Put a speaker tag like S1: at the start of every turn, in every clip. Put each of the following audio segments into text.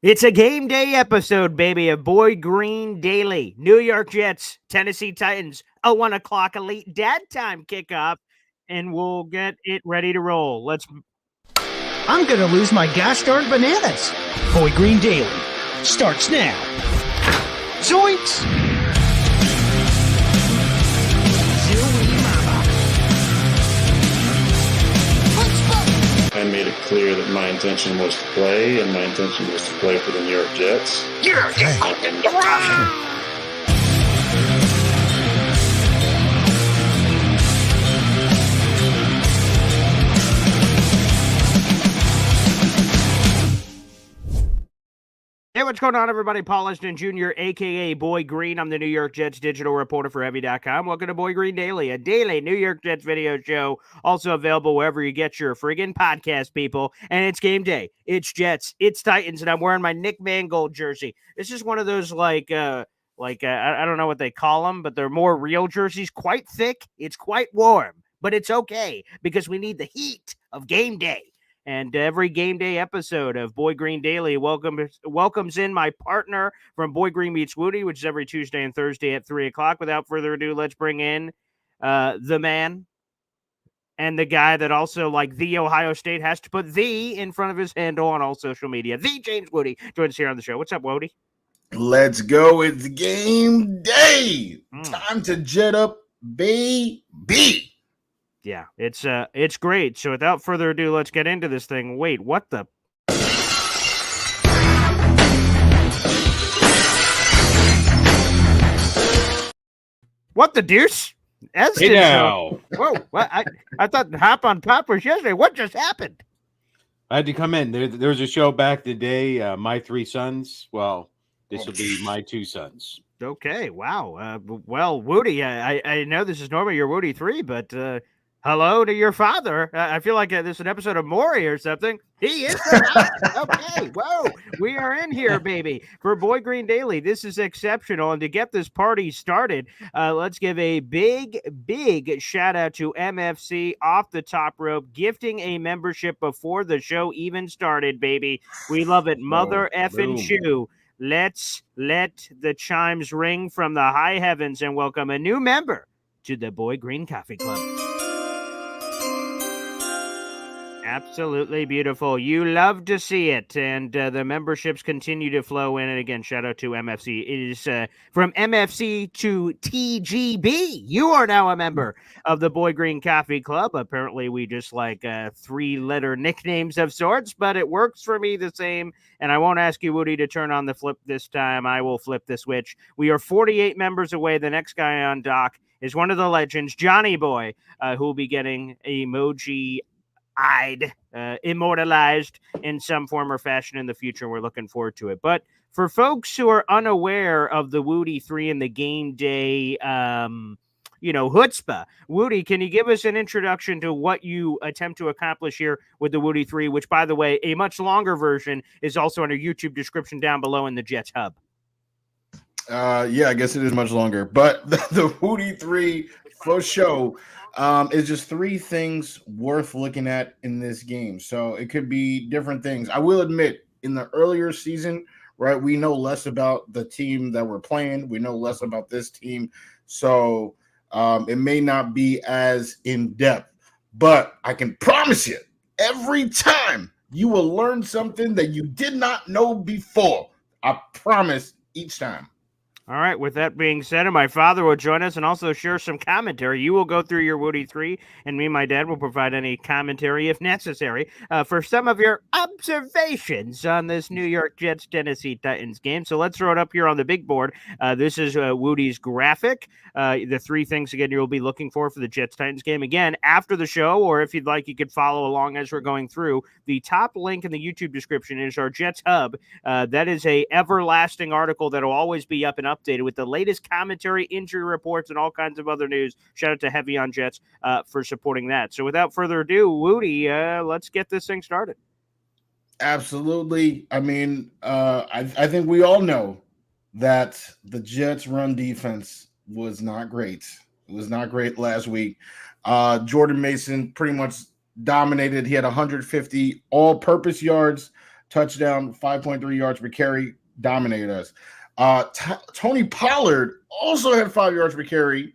S1: It's a game day episode, baby, of Boy Green Daily. New York Jets, Tennessee Titans, a 1 o'clock elite dad time kickoff, and we'll get it ready to roll.
S2: I'm gonna lose my gosh darn bananas. Boy Green Daily starts now. Zoinks!
S3: I made it clear that my intention was to play, and my intention was to play for the New York Jets.
S2: You're fucking wrong!
S1: Hey, what's going on, everybody? Paul Liston Jr., a.k.a. Boy Green. I'm the New York Jets digital reporter for Heavy.com. Welcome to Boy Green Daily, a daily New York Jets video show, also available wherever you get your friggin' podcast, people. And it's game day. It's Jets. It's Titans, and I'm wearing my Nick Mangold jersey. This is one of those, I don't know what they call them, but they're more real jerseys. Quite thick. It's quite warm, but it's okay because we need the heat of game day. And every game day episode of Boy Green Daily welcomes in my partner from Boy Green Meets Wudi, which is every Tuesday and Thursday at 3 o'clock. Without further ado, let's bring in the man and the guy that also, like the Ohio State, has to put "the" in front of his handle on all social media. The James Wudi joins us here on the show. What's up, Wody?
S4: Let's go. It's game day. Time to jet up, baby.
S1: Yeah, it's great. So without further ado, let's get into this thing. Wait, what the? What the deuce?
S5: Hey now.
S1: Whoa, what? I thought Hop on Pop was yesterday. What just happened?
S5: I had to come in. There was a show back today, My Three Sons. Well, this will be My Two Sons.
S1: Okay, wow. Well, Woody, I know this is normally your Woody 3, but hello to your father. I feel like this is an episode of Maury or something. He is the father. Okay, whoa. We are in here, baby. For Boy Green Daily, this is exceptional. And to get this party started, let's give a big shout out to MFC Off the Top Rope, gifting a membership before the show even started, baby. We love it. Mother effing chew. Let's let the chimes ring from the high heavens and welcome a new member to the Boy Green Coffee Club. Absolutely beautiful. You love to see it. And the memberships continue to flow in. And again, shout out to MFC. It is from MFC to TGB. You are now a member of the Boy Green Coffee Club. Apparently, we just like 3-letter nicknames of sorts, but it works for me the same. And I won't ask you, Woody, to turn on the flip this time. I will flip the switch. We are 48 members away. The next guy on dock is one of the legends, Johnny Boy, who will be getting emoji immortalized in some form or fashion in the future. We're looking forward to it. But for folks who are unaware of the Woody 3 and the game day, chutzpah, Woody, can you give us an introduction to what you attempt to accomplish here with the Woody 3, which, by the way, a much longer version is also in our YouTube description down below in the Jets Hub?
S4: Yeah, I guess it is much longer. But the Woody 3 for show is just 3 things worth looking at in this game. So it could be different things. I will admit, in the earlier season, right, we know less about the team that we're playing. We know less about this team. So it may not be as in-depth. But I can promise you, every time you will learn something that you did not know before. I promise each time.
S1: All right, with that being said, and my father will join us and also share some commentary. You will go through your Woody 3, and me and my dad will provide any commentary, if necessary, for some of your observations on this New York Jets Tennessee Titans game. So let's throw it up here on the big board. This is Woody's graphic. The 3 things, again, you'll be looking for the Jets Titans game. Again, after the show, or if you'd like, you could follow along as we're going through. The top link in the YouTube description is our Jets Hub. That is a everlasting article that will always be up and updated with the latest commentary, injury reports, and all kinds of other news. Shout out to Heavy on Jets for supporting that. So without further ado, Woody, let's get this thing started.
S4: Absolutely. I mean, I think we all know that the Jets' run defense was not great. It was not great last week. Jordan Mason pretty much dominated. He had 150 all-purpose yards. touchdown, 5.3 yards per carry, dominated us. Tony Pollard also had 5 yards per carry,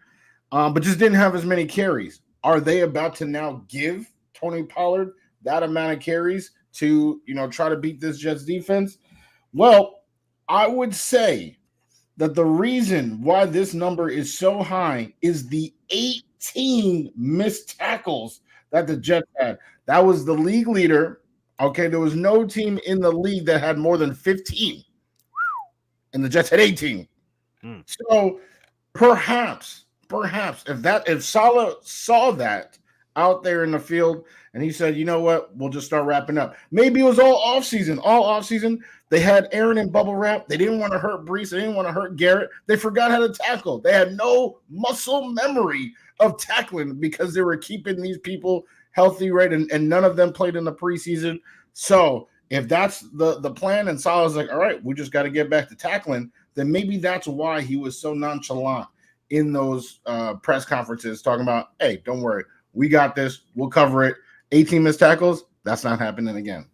S4: but just didn't have as many carries. Are they about to now give Tony Pollard that amount of carries to, try to beat this Jets defense? Well, I would say that the reason why this number is so high is the 18 missed tackles that the Jets had. That was the league leader. Okay, there was no team in the league that had more than 15, and the Jets had 18. So perhaps if Saleh saw that out there in the field and he said, you know what, we'll just start wrapping up. Maybe it was all offseason. They had Aaron in bubble wrap. They didn't want to hurt Brees. They didn't want to hurt Garrett. They forgot how to tackle. They had no muscle memory of tackling because they were keeping these people healthy, right? And none of them played in the preseason. So if that's the plan and Saleh's like, all right, we just got to get back to tackling, then maybe that's why he was so nonchalant in those press conferences talking about, hey, don't worry. We got this. We'll cover it. 18 missed tackles. That's not happening again.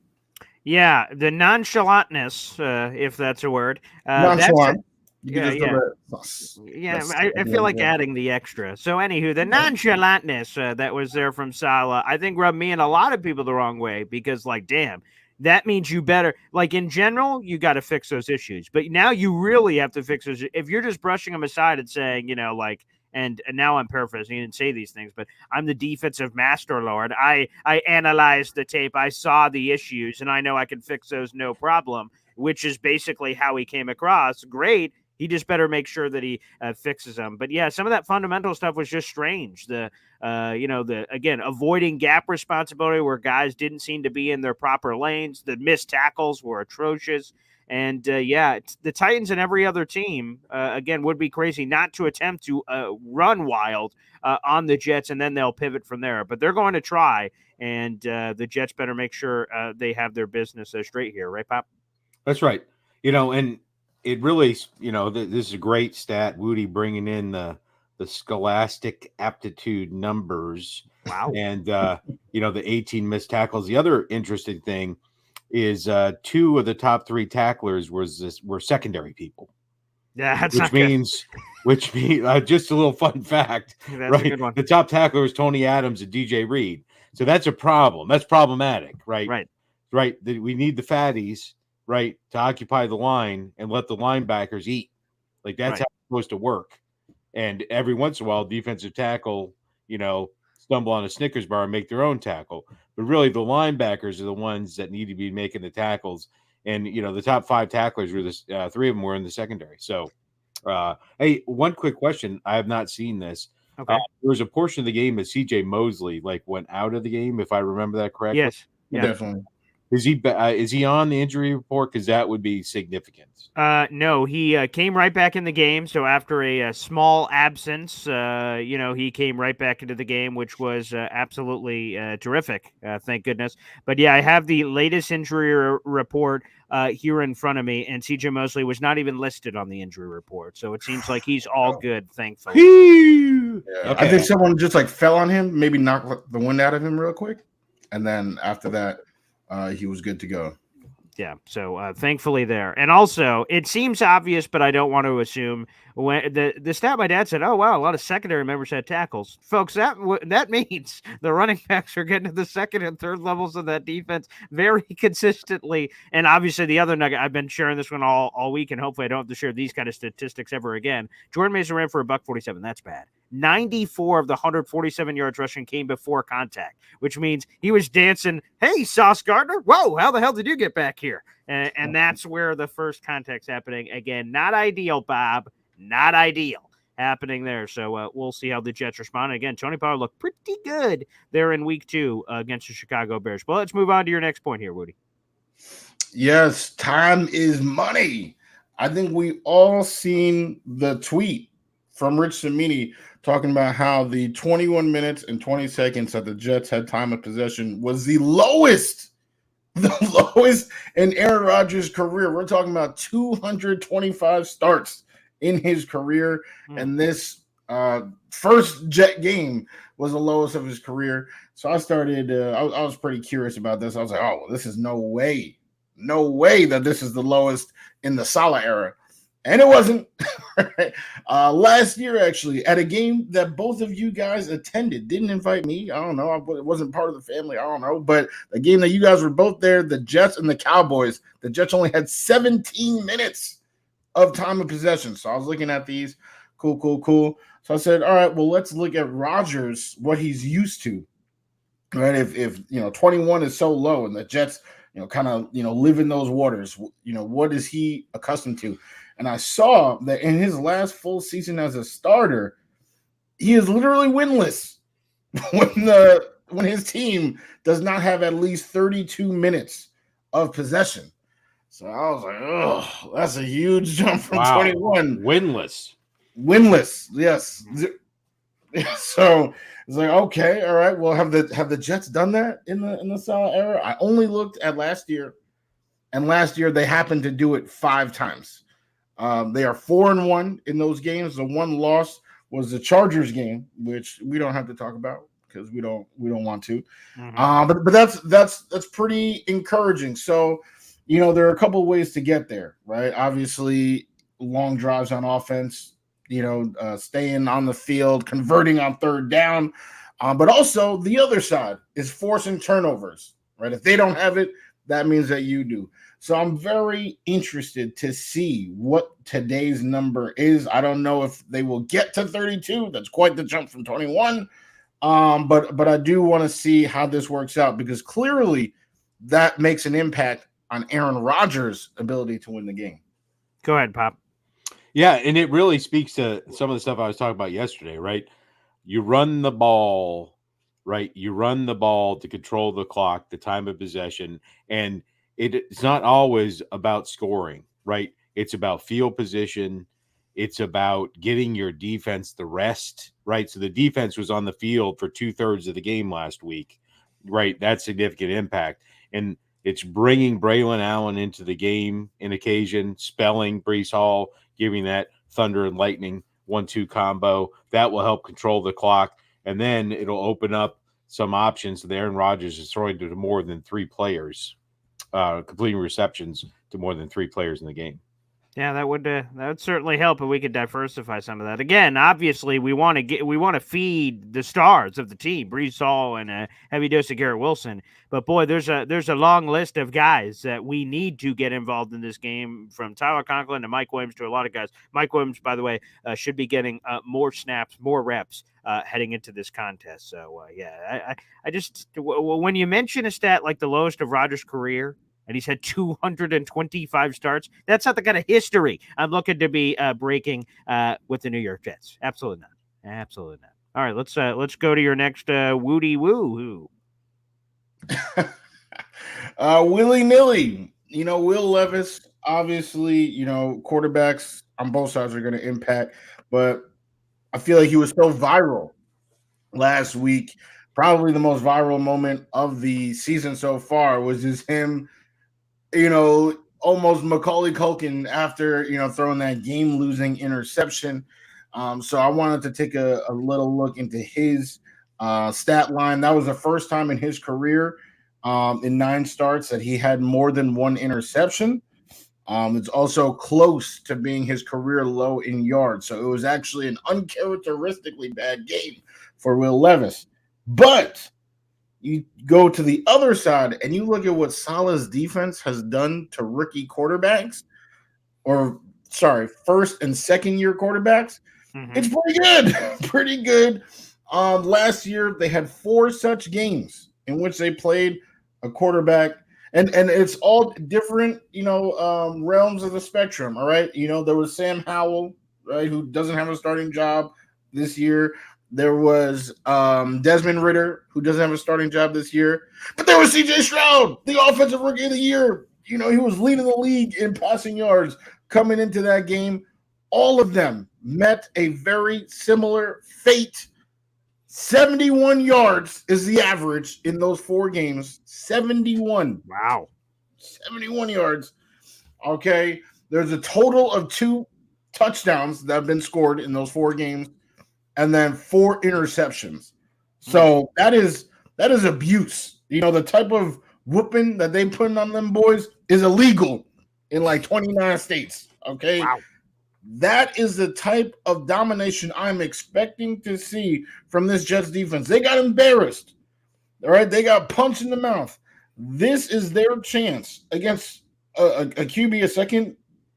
S1: Yeah, the nonchalantness, if that's a word.
S4: Nonchalant.
S1: I feel like adding the extra. So, anywho, the nonchalantness that was there from Saleh, I think rubbed me and a lot of people the wrong way because, damn, that means you better, in general, you got to fix those issues. But now you really have to fix those. If you're just brushing them aside and saying, and now I'm paraphrasing, he didn't say these things, but I'm the defensive master lord. I analyzed the tape. I saw the issues, and I know I can fix those no problem, which is basically how he came across. Great. He just better make sure that he fixes them. But yeah, some of that fundamental stuff was just strange. Again, avoiding gap responsibility where guys didn't seem to be in their proper lanes. The missed tackles were atrocious. And the Titans and every other team, again, would be crazy not to attempt to run wild on the Jets, and then they'll pivot from there. But they're going to try, and the Jets better make sure they have their business straight here. Right, Pop?
S5: That's right. And it really, this is a great stat. Wudi bringing in the scholastic aptitude numbers.
S1: Wow.
S5: And, the 18 missed tackles. The other interesting thing is 2 of the top 3 tacklers were secondary people.
S1: Yeah, that's
S5: which means just a little fun fact.
S1: That's
S5: right?
S1: a good one.
S5: The top tackler is Tony Adams and DJ Reed. So that's a problem. That's problematic, right? Right. We need the fatties, right, to occupy the line and let the linebackers eat. That's how it's supposed to work. And every once in a while, defensive tackle, stumble on a Snickers bar and make their own tackle. But really, the linebackers are the ones that need to be making the tackles. And, the top 5 tacklers were 3 of them were in the secondary. So, hey, one quick question. I have not seen this.
S1: Okay.
S5: There was a portion of the game that C.J. Mosley, went out of the game, if I remember that correctly.
S1: Yes. Yeah.
S4: Definitely.
S5: Is he on the injury report? Because that would be significant.
S1: No, he came right back in the game. So after a small absence, he came right back into the game, which was absolutely terrific. Thank goodness. But yeah, I have the latest injury report here in front of me, and CJ Mosley was not even listed on the injury report. So it seems like he's all good, thankfully.
S4: Yeah. Okay. I think someone just fell on him, maybe knocked the wind out of him real quick, and then after that, he was good to go.
S1: Yeah, so thankfully there. And also, it seems obvious, but I don't want to assume. When the stat my dad said, oh, wow, a lot of secondary members had tackles. Folks, that means the running backs are getting to the second and third levels of that defense very consistently. And obviously, the other nugget, I've been sharing this one all week, and hopefully I don't have to share these kind of statistics ever again. Jordan Mason ran for $147. That's bad. 94 of the 147 yards rushing came before contact, which means he was dancing, hey, Sauce Gardner, whoa, how the hell did you get back here? And that's where the first contact's happening. Again, not ideal, Bob, not ideal happening there. So we'll see how the Jets respond. Again, Tony Pollard looked pretty good there in week 2 against the Chicago Bears. But let's move on to your next point here, Wudi.
S4: Yes, time is money. I think we all seen the tweet from Rich Cimini talking about how the 21 minutes and 20 seconds that the Jets had time of possession was the lowest in Aaron Rodgers' career. We're talking about 225 starts in his career, and this first Jet game was the lowest of his career. So I started, I was pretty curious about this. I was like, oh, well, this is no way no way that this is the lowest in the Salah era. And it wasn't. Last year, actually, at a game that both of you guys attended, didn't invite me. I don't know. It wasn't part of the family. I don't know. But the game that you guys were both there, the Jets and the Cowboys, the Jets only had 17 minutes of time of possession. So I was looking at these. Cool. So I said, all right, well, let's look at Rodgers, what he's used to. Right? If 21 is so low and the Jets, kind of, live in those waters, what is he accustomed to? And I saw that in his last full season as a starter, he is literally winless when his team does not have at least 32 minutes of possession. So I was like, oh, that's a huge jump from 21.
S5: Winless,
S4: yes. So it's like, okay, all right. Well, have the Jets done that in the Salah era? I only looked at last year, and last year they happened to do it 5 times. They are 4-1 in those games. The one loss was the Chargers game, which we don't have to talk about because we don't want to. Mm-hmm. But that's pretty encouraging. So, there are a couple of ways to get there, right? Obviously, long drives on offense, staying on the field, converting on third down. But also the other side is forcing turnovers, right? If they don't have it, that means that you do. So I'm very interested to see what today's number is. I don't know if they will get to 32. That's quite the jump from 21. But I do want to see how this works out because clearly that makes an impact on Aaron Rodgers' ability to win the game.
S1: Go ahead, Pop.
S5: Yeah, and it really speaks to some of the stuff I was talking about yesterday, right? You run the ball, right? You run the ball to control the clock, the time of possession, and it's not always about scoring, right? It's about field position. It's about getting your defense the rest, right? So the defense was on the field for 2/3 of the game last week, right? That's significant impact. And it's bringing Braylon Allen into the game in occasion, spelling Breece Hall, giving that thunder and lightning 1-2 combo. That will help control the clock. And then it'll open up some options that Aaron Rodgers is throwing to more than 3 players. Completing receptions to more than 3 players in the game.
S1: Yeah, that would certainly help if we could diversify some of that. Again, obviously, we want to feed the stars of the team, Breece Hall and a heavy dose of Garrett Wilson. But boy, there's a long list of guys that we need to get involved in this game, from Tyler Conklin to Mike Williams to a lot of guys. Mike Williams, by the way, should be getting more snaps, more reps heading into this contest. So I just, when you mention a stat like the lowest of Rodgers' career, and he's had 225 starts, that's not the kind of history I'm looking to be breaking with the New York Jets. Absolutely not. All right, let's go to your next Woody Woo.
S4: Willy-nilly. Will Levis, obviously, quarterbacks on both sides are going to impact, but I feel like he was so viral last week. Probably the most viral moment of the season so far was just him, almost Macaulay Culkin after, throwing that game-losing interception. So I wanted to take a little look into his stat line. That was the first time in his career in 9 starts that he had more than 1 interception. It's also close to being his career low in yards. So it was actually an uncharacteristically bad game for Will Levis. But you go to the other side and you look at what Salah's defense has done to rookie quarterbacks, first and second year quarterbacks. Mm-hmm. It's pretty good. Last year they had 4 such games in which they played a quarterback, and it's all different, realms of the spectrum. All right. There was Sam Howell, right, who doesn't have a starting job this year. There was Desmond Ridder, who doesn't have a starting job this year. But there was C.J. Stroud, the offensive rookie of the year. He was leading the league in passing yards coming into that game. All of them met a very similar fate. 71 yards is the average in those 4 games. 71.
S1: Wow.
S4: 71 yards. Okay. There's a total of 2 touchdowns that have been scored in those 4 games. And then 4 interceptions. So that is abuse. The type of whooping that they put on them boys, is illegal in like 29 states. Okay.
S1: Wow.
S4: That is the type of domination I'm expecting to see from this Jets defense. They got embarrassed. All right. They got punched in the mouth. This is their chance against a QB, a second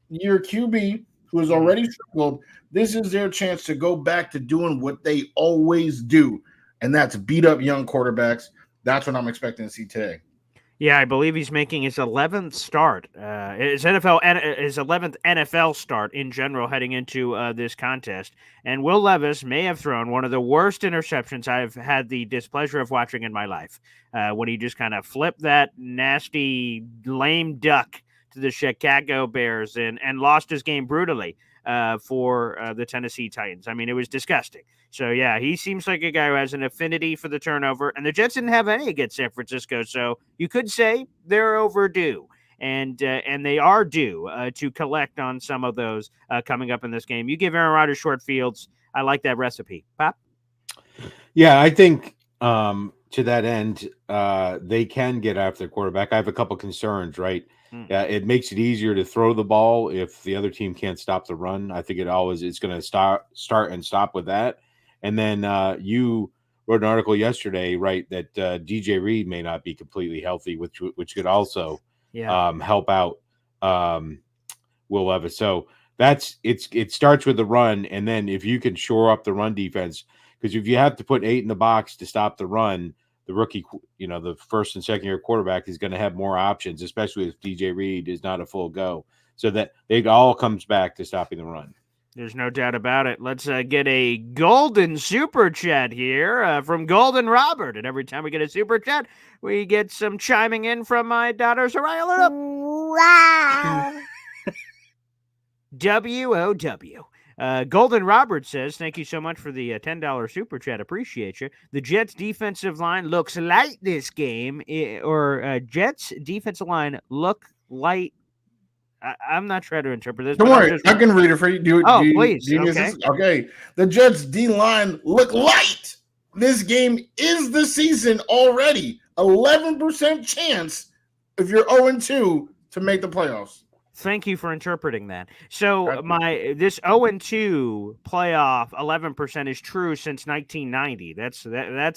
S4: year QB who has already struggled. This is their chance to go back to doing what they always do, and that's beat up young quarterbacks. That's what I'm expecting to see today.
S1: Yeah, I believe he's making his 11th start, his 11th NFL start in general heading into this contest. And Will Levis may have thrown one of the worst interceptions I've had the displeasure of watching in my life, when he just kind of flipped that nasty lame duck to the Chicago Bears and lost his game brutally for the Tennessee Titans. I mean, it was disgusting. So, yeah, he seems like a guy who has an affinity for the turnover, and the Jets didn't have any against San Francisco, so you could say they're overdue, and they are due to collect on some of those coming up in this game. You give Aaron Rodgers short fields. I like that recipe. Pop?
S5: Yeah, I think to that end, they can get after the quarterback. I have a couple concerns, right? It makes it easier to throw the ball if the other team can't stop the run. I think it's going to start and stop with that. And then you wrote an article yesterday, right, that DJ Reed may not be completely healthy, which could also help out Will Levis. So it starts with the run, and then if you can shore up the run defense, because if you have to put 8 in the box to stop the run, the rookie, the first and second year quarterback is going to have more options, especially if DJ Reed is not a full go. So that it all comes back to stopping the run.
S1: There's no doubt about it. Let's get a golden super chat here from Golden Robert. And every time we get a super chat, we get some chiming in from my daughter, Soraya. Wow. WOW. Golden Robert says, thank you so much for the $10 super chat. Appreciate you. The Jets defensive line looks light this game, Jets defensive line look light. I'm not trying to interpret this.
S4: Don't worry, I can read it for you.
S1: Please. Okay.
S4: Okay. The Jets D-line look light. This game is the season already. 11% chance if you're 0-2 to make the playoffs.
S1: Thank you for interpreting that. So this 0-2 playoff 11% is true since 1990. That's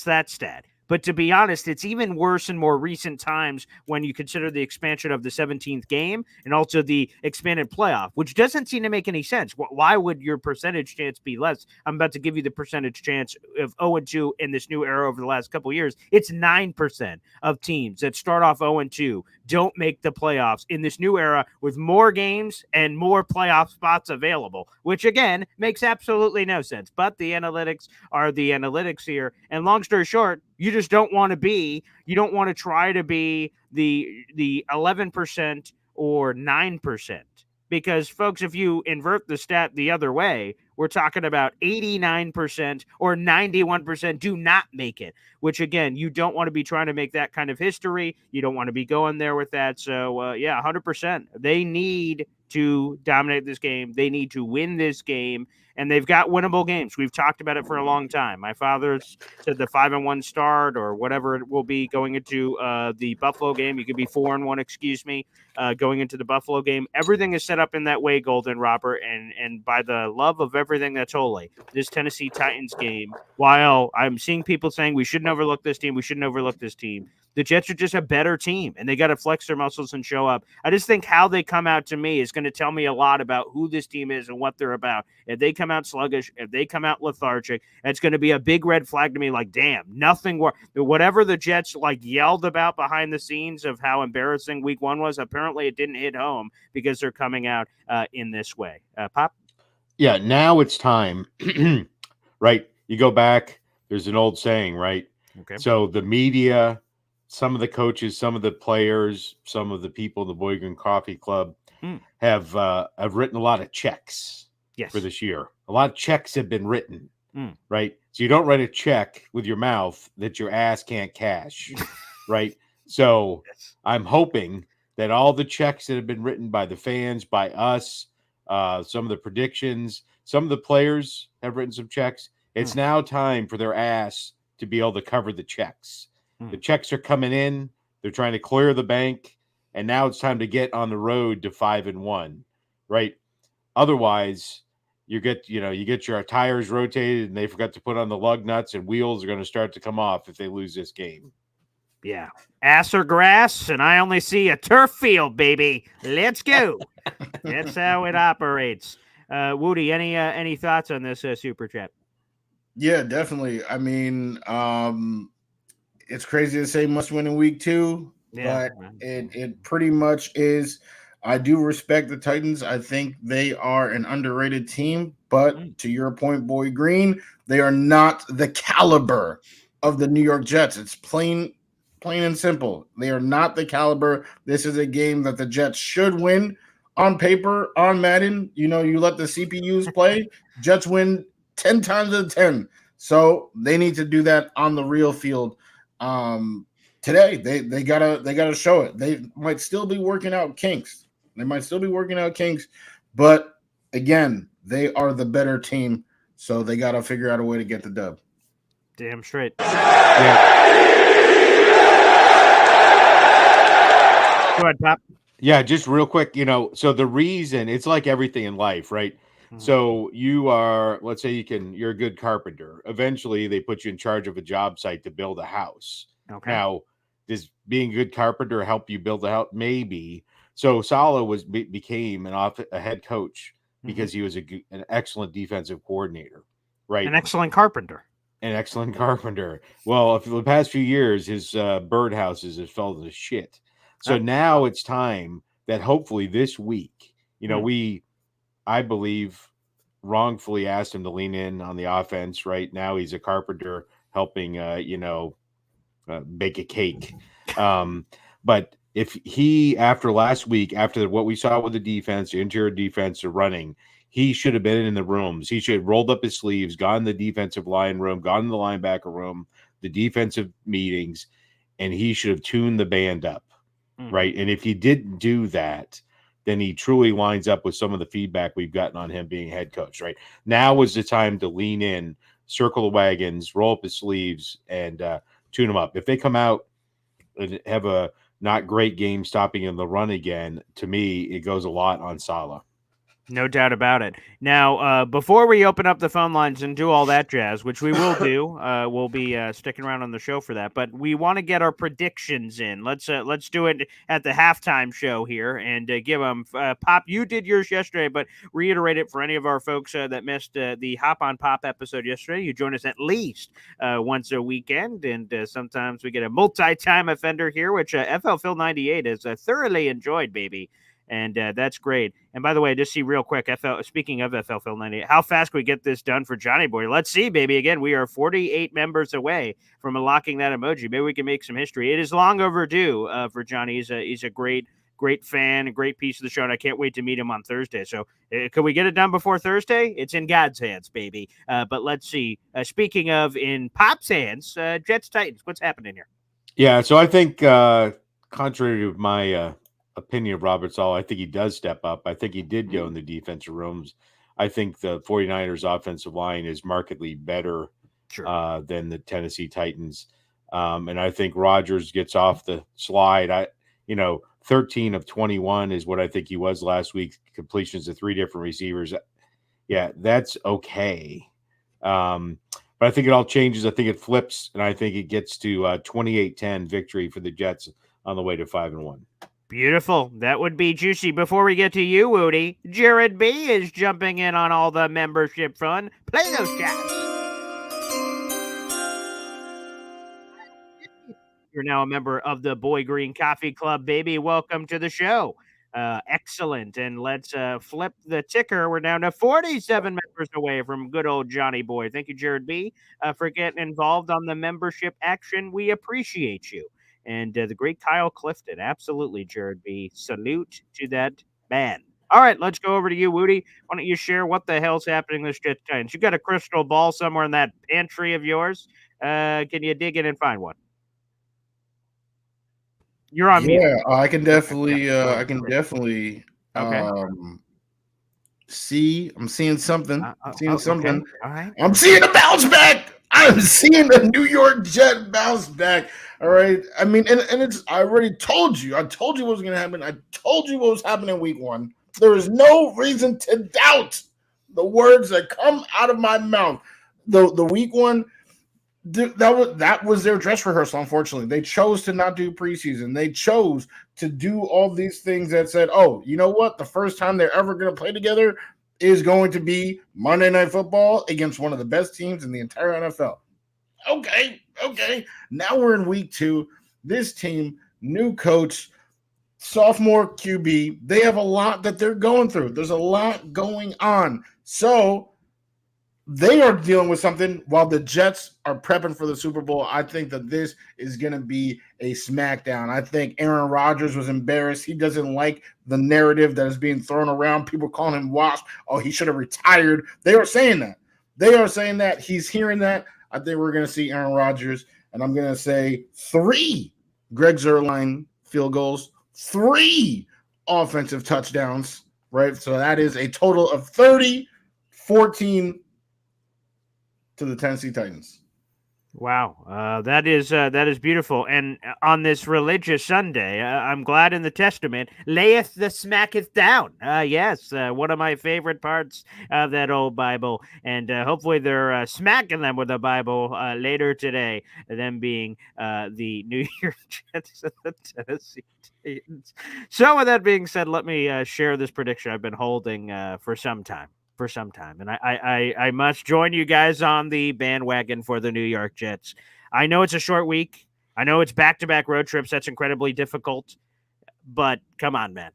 S1: that stat. But to be honest, it's even worse in more recent times when you consider the expansion of the 17th game and also the expanded playoff, which doesn't seem to make any sense. Why would your percentage chance be less? I'm about to give you the percentage chance of 0-2 in this new era over the last couple of years. It's 9% of teams that start off 0-2 don't make the playoffs in this new era with more games and more playoff spots available, which again makes absolutely no sense. But the analytics are the analytics here. And long story short, you just don't want to try to be the 11% or 9%. Because, folks, if you invert the stat the other way, we're talking about 89% or 91% do not make it, which, again, you don't want to be trying to make that kind of history. You don't want to be going there with that. So, 100%. They need to dominate this game. They need to win this game. And they've got winnable games. We've talked about it for a long time. My father said the 5-1 start or whatever it will be going into the Buffalo game. You could be 4-1, excuse me, going into the Buffalo game. Everything is set up in that way, Golden Robert. And by the love of everything that's holy, this Tennessee Titans game, while I'm seeing people saying we shouldn't overlook this team, the Jets are just a better team, and they got to flex their muscles and show up. I just think how they come out to me is going to tell me a lot about who this team is and what they're about. If they come out sluggish, if they come out lethargic, it's going to be a big red flag to me like, damn, nothing worked. Whatever the Jets yelled about behind the scenes of how embarrassing week 1 was, apparently it didn't hit home because they're coming out in this way. Pop?
S5: Yeah, now it's time, right? You go back, there's an old saying, right?
S1: Okay.
S5: So the media, some of the coaches, some of the players, some of the people in the Boy Green Coffee Club have written a lot of checks for this year. A lot of checks have been written, right? So you don't write a check with your mouth that your ass can't cash, right? So I'm hoping that all the checks that have been written by the fans, by us, some of the predictions, some of the players have written some checks. It's now time for their ass to be able to cover the checks. The checks are coming in. They're trying to clear the bank. and now it's time to get on the road to 5-1, right? Otherwise, you get your tires rotated, and they forgot to put on the lug nuts, and wheels are going to start to come off if they lose this game.
S1: Yeah. Ass or grass, and I only see a turf field, baby. Let's go. That's how it operates. Wudi, any thoughts on this super chat?
S4: Yeah, definitely. I mean, it's crazy to say must win in week 2, but it pretty much is. I do respect the Titans. I think they are an underrated team, but to your point, Boy Green, they are not the caliber of the New York Jets. It's plain and simple. They are not the caliber. This is a game that the Jets should win on paper, on Madden. You let the CPUs play. Jets win 10 times out of 10. So they need to do that on the real field. Today they gotta show it. They might still be working out kinks. But again, they are the better team, so they gotta figure out a way to get the dub.
S1: Damn straight.
S5: Yeah.
S1: Go ahead, Pop.
S5: Yeah, just real quick, so the reason, it's like everything in life, right? So you are, let's say you're a good carpenter. Eventually they put you in charge of a job site to build a house.
S1: Okay.
S5: Now, does being a good carpenter help you build a house? Maybe. So Saleh became a head coach because he was an excellent defensive coordinator, right?
S1: An excellent carpenter.
S5: Well, for the past few years, his birdhouses have fell to shit. So now it's time that hopefully this week, I believe, wrongfully asked him to lean in on the offense. Right now, he's a carpenter helping, bake a cake. But if he, after last week, after what we saw with the defense, the interior defense, the running, he should have been in the rooms. He should have rolled up his sleeves, gone in the defensive line room, gone in the linebacker room, the defensive meetings, and he should have tuned the band up, right? And if he didn't do that, then he truly lines up with some of the feedback we've gotten on him being head coach, right? Now is the time to lean in, circle the wagons, roll up his sleeves, and tune them up. If they come out and have a not great game stopping in the run again, to me, it goes a lot on Saleh.
S1: No doubt about it. Now, before we open up the phone lines and do all that jazz, which we will do, we'll be sticking around on the show for that. But we want to get our predictions in. Let's do it at the halftime show here and give them. Pop, you did yours yesterday, but reiterate it for any of our folks that missed the Hop on Pop episode yesterday. You join us at least once a weekend, and sometimes we get a multi-time offender here, which FL Phil 98 has thoroughly enjoyed, baby. And that's great. And by the way, just see real quick, speaking of FL Phil 98, how fast can we get this done for Johnny Boy? Let's see, baby. Again, we are 48 members away from unlocking that emoji. Maybe we can make some history. It is long overdue for Johnny. He's a great fan, a great piece of the show, and I can't wait to meet him on Thursday. So could we get it done before Thursday? It's in God's hands, baby. But let's see. Speaking of in Pop's hands, Jets Titans, what's happening here?
S5: Yeah, so I think contrary to my opinion of Robert Saleh, I think he does step up. I think he did go in the defensive rooms. I think the 49ers offensive line is markedly better than the Tennessee Titans. And I think Rodgers gets off the slide. 13 of 21 is what I think he was last week. Completions to 3 different receivers. Yeah, that's okay. But I think it all changes. I think it flips, and I think it gets to 28-10 victory for the Jets on the way to 5-1.
S1: Beautiful. That would be juicy. Before we get to you, Woody, Jared B is jumping in on all the membership fun. Play those chats. You're now a member of the Boy Green Coffee Club, baby. Welcome to the show. Excellent. And let's flip the ticker. We're down to 47 members away from good old Johnny Boy. Thank you, Jared B, for getting involved on the membership action. We appreciate you. And the great Kyle Clifton. Absolutely, Jared B. Salute to that man. All right, let's go over to you, Woody. Why don't you share what the hell's happening this Jets Titans? You got a crystal ball somewhere in that pantry of yours. Can you dig in and find one? You're on mute.
S4: Yeah, I can definitely see. I'm seeing something.
S1: Okay. All right.
S4: I'm seeing a bounce back. I'm seeing the New York Jet bounce back. All right. I mean, and it's, I already told you. I told you what was going to happen. I told you what was happening week one. There is no reason to doubt the words that come out of my mouth. The week one, that was their dress rehearsal. Unfortunately, they chose to not do preseason. They chose to do all these things that said, "Oh, you know what? The first time they're ever going to play together is going to be Monday Night Football against one of the best teams in the entire NFL." Okay. Now we're in week two. This team, new coach, sophomore QB, they have a lot that they're going through. There's a lot going on. So they are dealing with something while the Jets are prepping for the Super Bowl. I think that this is going to be a smackdown. I think Aaron Rodgers was embarrassed. He doesn't like the narrative that is being thrown around. People calling him wasp. Oh, he should have retired. They are saying that. He's hearing that. I think we're going to see Aaron Rodgers, and I'm going to say 3 Greg Zuerlein field goals, 3 offensive touchdowns, right? So that is a total of 30-14 to the Tennessee Titans.
S1: Wow, that is beautiful. And on this religious Sunday, I'm glad in the Testament, layeth the smacketh down. Yes, one of my favorite parts of that old Bible. And hopefully they're smacking them with the Bible later today, them being the New York Jets and the Tennessee Titans. So with that being said, let me share this prediction I've been holding for some time. And I must join you guys on the bandwagon for the New York Jets. I know it's a short week. I know it's back-to-back road trips. That's incredibly difficult. But come on, man.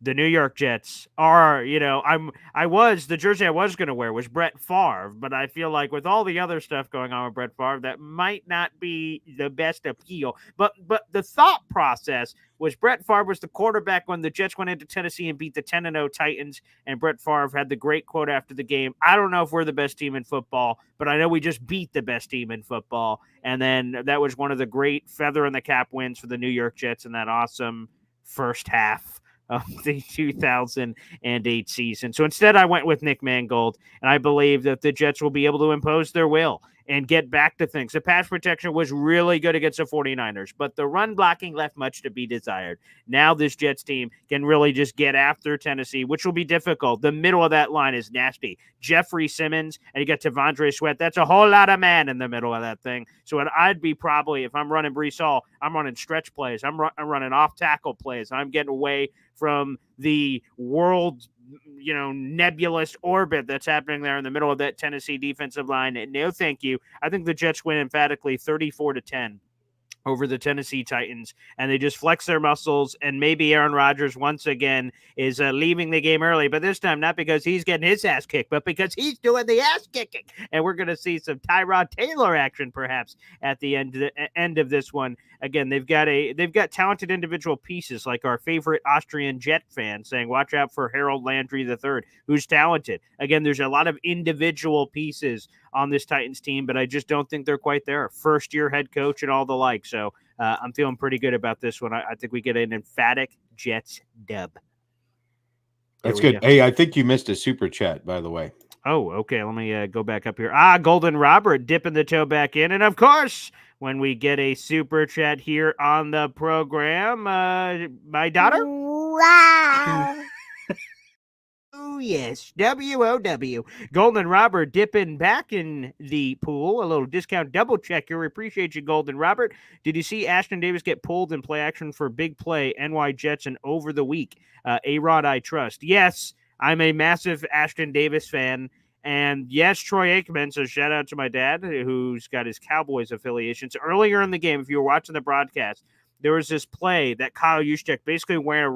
S1: The New York Jets are, the jersey I was going to wear was Brett Favre, but I feel like with all the other stuff going on with Brett Favre, that might not be the best appeal. But the thought process was Brett Favre was the quarterback when the Jets went into Tennessee and beat the 10-0 Titans, and Brett Favre had the great quote after the game, "I don't know if we're the best team in football, but I know we just beat the best team in football." And then that was one of the great feather in the cap wins for the New York Jets in that awesome first half of the 2008 season. So instead, I went with Nick Mangold, and I believe that the Jets will be able to impose their will and get back to things. The pass protection was really good against the 49ers, but the run blocking left much to be desired. Now this Jets team can really just get after Tennessee, which will be difficult. The middle of that line is nasty. Jeffrey Simmons, and you got Tavondre Sweat. That's a whole lot of man in the middle of that thing. So I'd be probably, if I'm running Breece Hall, I'm running stretch plays. I'm running off-tackle plays. I'm getting away from the world nebulous orbit that's happening there in the middle of that Tennessee defensive line. And no, thank you. I think the Jets win emphatically 34-10 over the Tennessee Titans, and they just flex their muscles, and maybe Aaron Rodgers once again is leaving the game early, but this time not because he's getting his ass kicked, but because he's doing the ass kicking, and we're going to see some Tyrod Taylor action perhaps at the end of this one. Again, they've got talented individual pieces, like our favorite Austrian Jet fan saying, watch out for Harold Landry III, who's talented. Again, there's a lot of individual pieces on this Titans team, but I just don't think they're quite there. First-year head coach and all the like. So I'm feeling pretty good about this one. I think we get an emphatic Jets dub.
S5: That's good. Go. Hey, I think you missed a super chat, by the way.
S1: Oh, okay. Let me go back up here. Golden Robert dipping the toe back in. And, of course, when we get a super chat here on the program, my daughter.
S6: Wow.
S1: Oh, yes. WOW. Golden Robert dipping back in the pool. A little discount double check here. We appreciate you, Golden Robert. Did you see Ashton Davis get pulled in play action for big play NY Jets and over the week? A-Rod, I trust. Yes, I'm a massive Ashton Davis fan. And yes, Troy Aikman, so shout out to my dad who's got his Cowboys affiliations. Earlier in the game, if you were watching the broadcast, there was this play that Kyle Juszczyk basically went a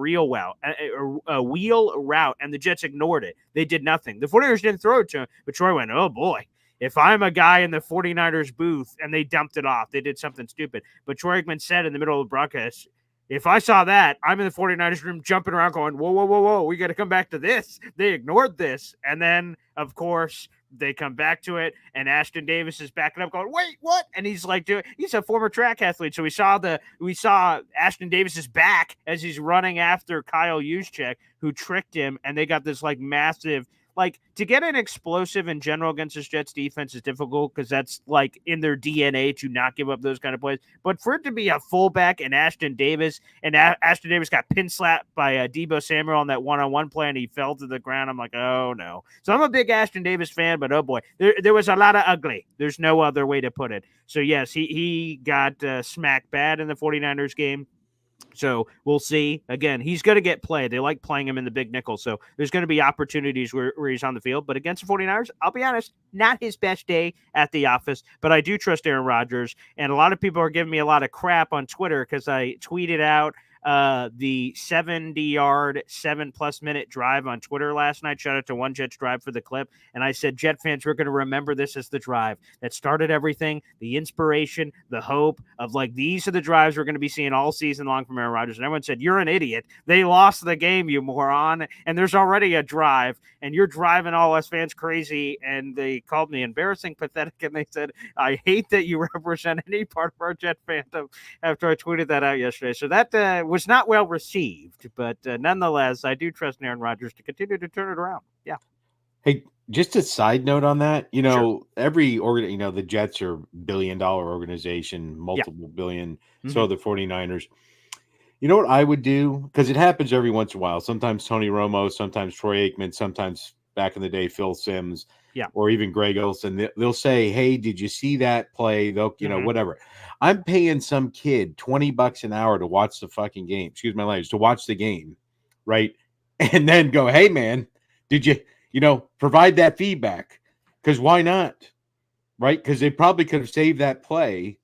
S1: wheel route, and the Jets ignored it. They did nothing. The 49ers didn't throw it to him, but Troy went, oh, boy. If I'm a guy in the 49ers booth and they dumped it off, they did something stupid. But Troy Aikman said in the middle of the broadcast, if I saw that, I'm in the 49ers room jumping around going, whoa, we got to come back to this. They ignored this. And then, of course, they come back to it, and Ashton Davis is backing up going, wait, what? And he's like, he's a former track athlete. So we saw Ashton Davis's back as he's running after Kyle Juszczyk, who tricked him, and they got this like massive like to get an explosive in general against this Jets defense is difficult because that's like in their DNA to not give up those kind of plays. But for it to be a fullback and Ashton Davis, and Ashton Davis got pin slapped by Deebo Samuel on that one-on-one play and he fell to the ground. I'm like, oh no. So I'm a big Ashton Davis fan, but oh boy, there was a lot of ugly. There's no other way to put it. So yes, he got smacked bad in the 49ers game. So we'll see. Again, he's going to get played. They like playing him in the big nickel. So there's going to be opportunities where he's on the field. But against the 49ers, I'll be honest, not his best day at the office. But I do trust Aaron Rodgers. And a lot of people are giving me a lot of crap on Twitter because I tweeted out the 70-yard, 7+ minute drive on Twitter last night. Shout out to One Jets Drive for the clip. And I said, Jet fans, we're going to remember this as the drive that started everything, the inspiration, the hope of like, these are the drives we're going to be seeing all season long from Aaron Rodgers. And everyone said, you're an idiot. They lost the game, you moron. And there's already a drive and you're driving all us fans crazy. And they called me embarrassing, pathetic. And they said, I hate that you represent any part of our Jet fandom after I tweeted that out yesterday. So that was not well received, but nonetheless, I do trust Aaron Rodgers to continue to turn it around. Yeah.
S5: Hey, just a side note on that, the Jets are $1 billion organization, multiple billion.
S1: Mm-hmm.
S5: So are the 49ers. You know what I would do? Because it happens every once in a while. Sometimes Tony Romo, sometimes Troy Aikman, sometimes back in the day, Phil Simms, or even Greg Olsen. They'll say, hey, did you see that play? They'll, whatever. I'm paying some kid $20 an hour to watch the fucking game. Excuse my language, to watch the game, right? And then go, hey, man, did you, provide that feedback? Because why not? Right? Because they probably could have saved that play,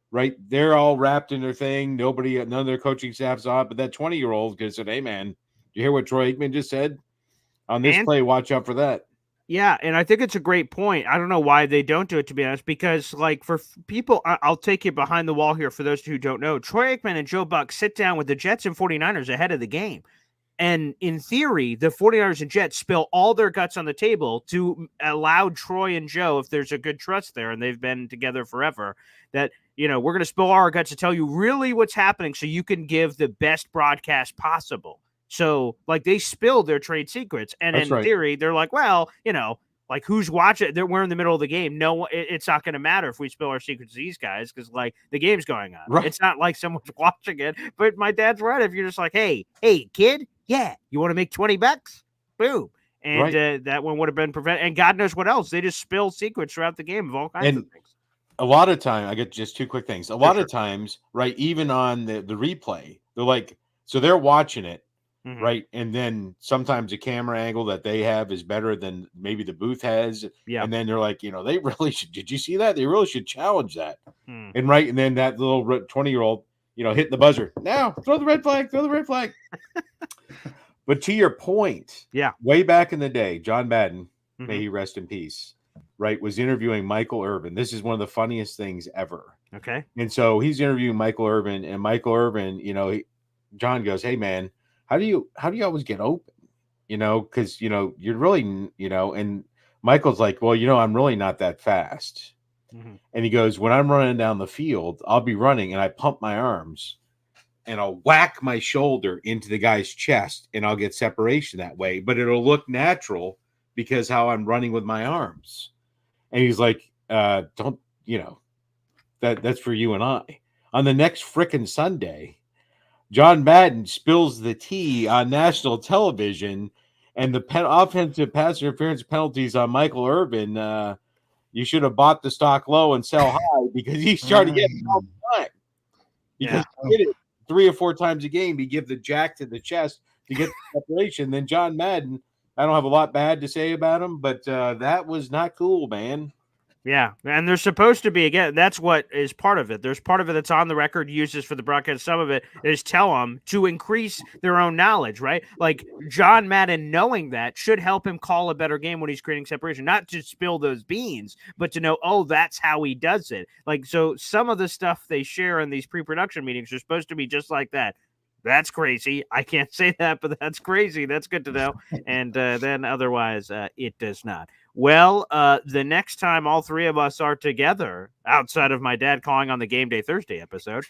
S5: right? They're all wrapped in their thing. None of their coaching staff's on, but that 20-year-old could have said, hey, man, did you hear what Troy Aikman just said? On this play, watch out for that.
S1: Yeah, and I think it's a great point. I don't know why they don't do it, to be honest, because, like, for people, I'll take you behind the wall here for those who don't know. Troy Aikman and Joe Buck sit down with the Jets and 49ers ahead of the game. And in theory, the 49ers and Jets spill all their guts on the table to allow Troy and Joe, if there's a good trust there, and they've been together forever, that, we're going to spill our guts to tell you really what's happening so you can give the best broadcast possible. So, like, they spilled their trade secrets. And in theory, they're like, well, like, who's watching? We're in the middle of the game. No, it's not going to matter if we spill our secrets to these guys because, like, the game's going on.
S5: Right.
S1: It's not like someone's watching it. But my dad's right. If you're just like, hey, kid, you want to make $20? Boom. And that one would have been prevented. And God knows what else. They just spill secrets throughout the game of all kinds of things.
S5: A lot of time, I get just two quick things. A lot of times, right, even on the replay, they're like, so they're watching it. Mm-hmm. Right. And then sometimes the camera angle that they have is better than maybe the booth has. Yeah. And then they're like, they really should. Did you see that? They really should challenge that. And and then that little 20-year-old, hitting the buzzer. Now throw the red flag. But to your point, way back in the day, John Madden, may he rest in peace, right, was interviewing Michael Irvin. This is one of the funniest things ever.
S1: Okay.
S5: And so he's interviewing Michael Irvin, and Michael Irvin, John goes, hey, man, how do you always get open? Because, you're really, and Michael's like, well, I'm really not that fast. Mm-hmm. And he goes, when I'm running down the field, I'll be running and I pump my arms and I'll whack my shoulder into the guy's chest and I'll get separation that way. But it'll look natural because how I'm running with my arms. And he's like, don't, that's for you and I. On the next frickin' Sunday, John Madden spills the tea on national television, and the offensive pass interference penalties on Michael Irvin. You should have bought the stock low and sell high because he's starting to get it all the time. Because he did it 3 or 4 times a game. He give the jack to the chest to get the separation. Then John Madden, I don't have a lot bad to say about him, but that was not cool, man.
S1: Yeah, and there's supposed to be, again, that's what is part of it. There's part of it that's on the record, uses for the broadcast. Some of it is tell them to increase their own knowledge, right? Like John Madden knowing that should help him call a better game when he's creating separation, not to spill those beans, but to know, oh, that's how he does it. Like, so some of the stuff they share in these pre-production meetings are supposed to be just like that. That's crazy. I can't say that, but that's crazy. That's good to know. And then otherwise, it does not. Well, the next time all three of us are together, outside of my dad calling on the Game Day Thursday episode,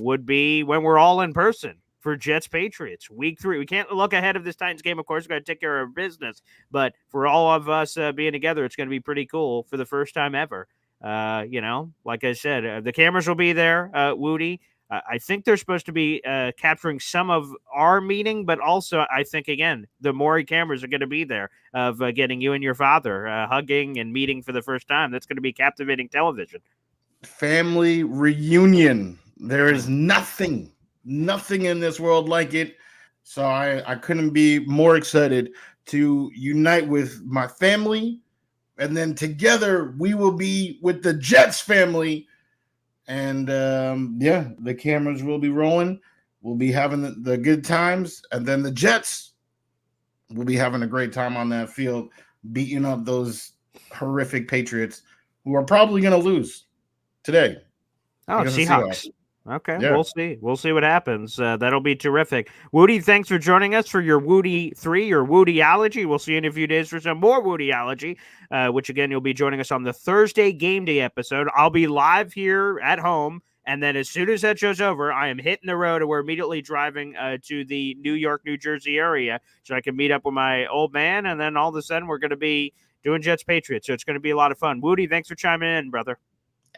S1: would be when we're all in person. for Jets Patriots week 3. We can't look ahead of this Titans game. Of course, we've got to take care of our business, but for all of us being together, it's going to be pretty cool for the first time ever. Like I said, the cameras will be there, Wudi. I think they're supposed to be capturing some of our meeting, but also I think, again, the more cameras are going to be there of getting you and your father hugging and meeting for the first time. That's going to be captivating television.
S4: Family reunion. There is nothing in this world like it. So I couldn't be more excited to unite with my family. And then together we will be with the Jets family. And the cameras will be rolling. We'll be having the good times. And then the Jets will be having a great time on that field, beating up those horrific Patriots who are probably going to lose today.
S1: Oh, Seahawks. Okay, yeah. We'll see what happens. That'll be terrific. Wudi, thanks for joining us for your Wudi 3, your Wudiology. We'll see you in a few days for some more Wudiology, which, again, you'll be joining us on the Thursday Game Day episode. I'll be live here at home, and then as soon as that show's over, I am hitting the road, and we're immediately driving to the New York, New Jersey area so I can meet up with my old man, and then all of a sudden we're going to be doing Jets Patriots, so it's going to be a lot of fun. Wudi, thanks for chiming in, brother.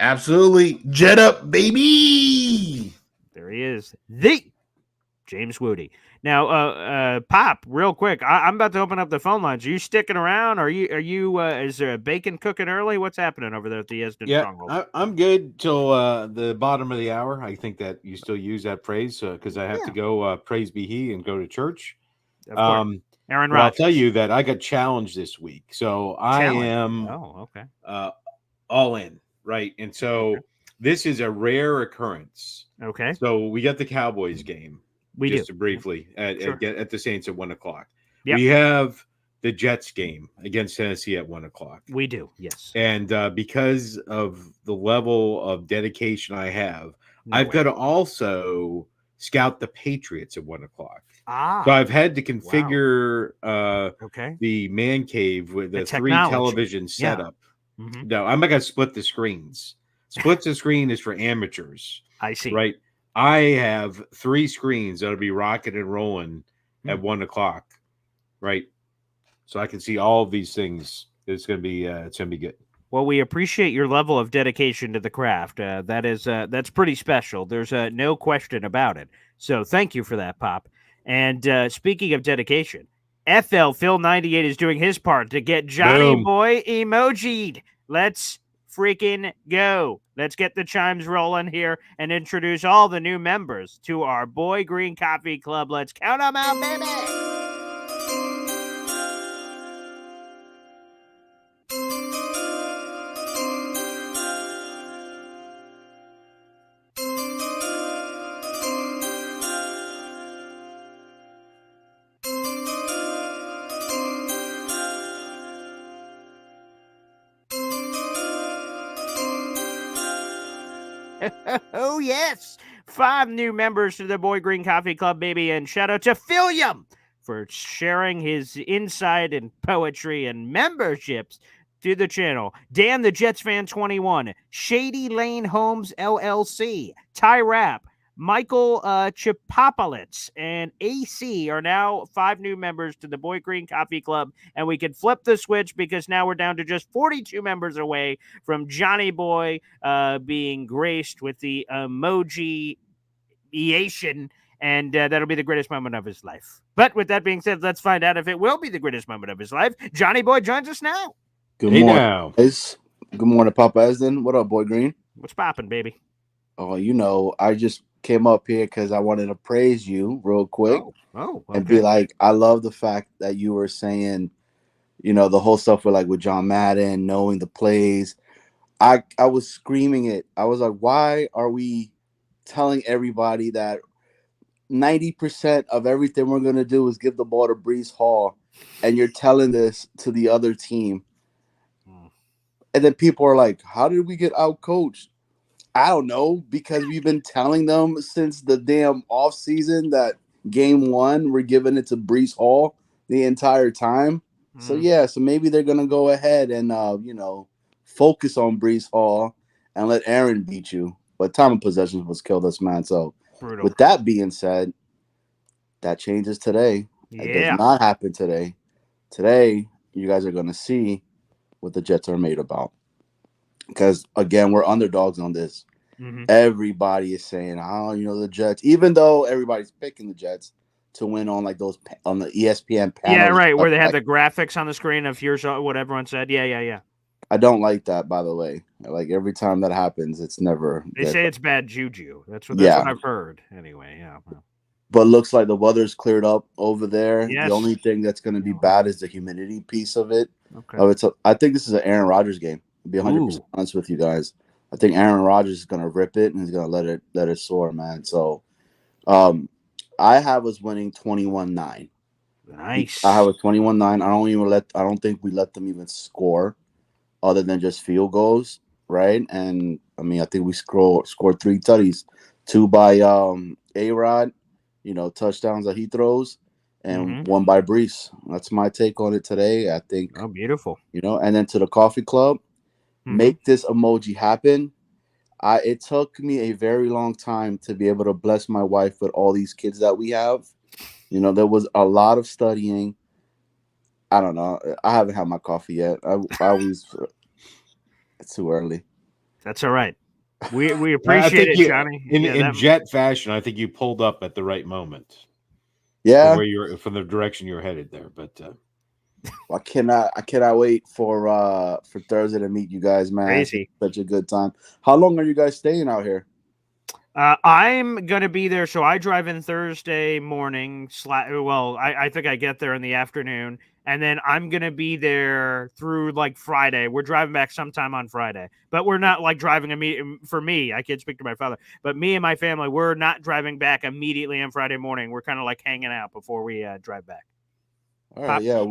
S4: Absolutely. Jet up, baby.
S1: There he is. The James Wudi. Now, Pop, real quick, I'm about to open up the phone lines. Are you sticking around? Are you is there a bacon cooking early? What's happening over there at the Esden Stronghold?
S5: I'm good till the bottom of the hour. I think that you still use that phrase because I have to go praise be he and go to church.
S1: Aaron Rodgers.
S5: I'll tell you that I got challenged this week. So I am all in. Right. And so this is a rare occurrence.
S1: Okay.
S5: So we got the Cowboys game. Briefly at the Saints at 1:00. Yep. We have the Jets game against Tennessee at 1:00.
S1: We do. Yes.
S5: And because of the level of dedication I have, I've got to also scout the Patriots at 1:00. So I've had to configure the man cave with the 3 television setup. Mm-hmm. No, I'm not going to split the screens. Split the screen is for amateurs.
S1: I see.
S5: Right. I have 3 screens that'll be rocking and rolling at 1:00. Right. So I can see all of these things. It's going to be good.
S1: Well, we appreciate your level of dedication to the craft. That's pretty special. There's no question about it. So thank you for that, Pop. And speaking of dedication, FL Phil 98 is doing his part to get Johnny Boy emoji'd. Let's freaking go. Let's get the chimes rolling here and introduce all the new members to our Boy Green Coffee Club. Let's count them out, baby. Oh, yes. 5 new members to the Boy Green Coffee Club, baby. And shout out to Philium for sharing his insight and poetry and memberships to the channel. Dan the Jets Fan 21, Shady Lane Homes LLC, Ty Rapp, Michael Chipopolitz, and AC are now 5 new members to the Boy Green Coffee Club, and we can flip the switch because now we're down to just 42 members away from Johnny Boy being graced with the emoji-iation, and that'll be the greatest moment of his life. But with that being said, let's find out if it will be the greatest moment of his life. Johnny Boy joins us now.
S7: Good morning, guys. Good morning, Papa Esden. What up, Boy Green?
S1: What's poppin', baby?
S7: Oh, I just came up here because I wanted to praise you real quick.
S1: Okay.
S7: And be like, I love the fact that you were saying, the whole stuff with John Madden, knowing the plays. I was screaming it. I was like, why are we telling everybody that 90% of everything we're going to do is give the ball to Breece Hall, and you're telling this to the other team? And then people are like, how did we get out-coached? I don't know, because we've been telling them since the damn offseason that game 1, we're giving it to Breece Hall the entire time. So maybe they're going to go ahead and, focus on Breece Hall and let Aaron beat you. But time of possession was killed us, man. So with that being said, That changes today. It does
S1: Yeah.
S7: not happen today. Today, you guys are going to see what the Jets are made about. Because, again, we're underdogs on this.
S1: Mm-hmm.
S7: Everybody is saying, the Jets, even though everybody's picking the Jets to win on like those on the ESPN panel.
S1: Yeah, right, where they had the graphics on the screen of here's what everyone said. Yeah.
S7: I don't like that, by the way. Like every time that happens, it's never.
S1: They say it's bad juju. That's what I've heard. Anyway, yeah.
S7: But looks like the weather's cleared up over there.
S1: Yes.
S7: The only thing that's going to be bad is the humidity piece of it.
S1: Okay.
S7: I think this is an Aaron Rodgers game. To be 100% honest with you guys. I think Aaron Rodgers is going to rip it and he's going to let it soar, man. So, I have us winning 21-9.
S1: Nice.
S7: I have a 21-9. I don't think we let them even score, other than just field goals, right? And I mean, I think we scored 3 tutties, 2 by A-Rod, touchdowns that he throws, and 1 by Brees. That's my take on it today. I think.
S1: Oh, beautiful.
S7: And then to the coffee club, make this emoji happen. It took me a very long time to be able to bless my wife with all these kids that we have. There was a lot of studying. I don't know. I haven't had my coffee yet. I always it's too early.
S1: That's all right. We appreciate it, Johnny.
S5: In Jet fashion, I think you pulled up at the right moment.
S7: Yeah,
S5: from the direction you're headed there. But
S7: I cannot wait for Thursday to meet you guys, man.
S1: Crazy.
S7: Such a good time. How long are you guys staying out here?
S1: I'm gonna be there, so I drive in Thursday morning. I think I get there in the afternoon, and then I'm gonna be there through like Friday. We're driving back sometime on Friday, but we're not like driving for me. I can't speak to my father, but me and my family, we're not driving back immediately on Friday morning. We're kind of like hanging out before we drive back.
S7: All right, yeah.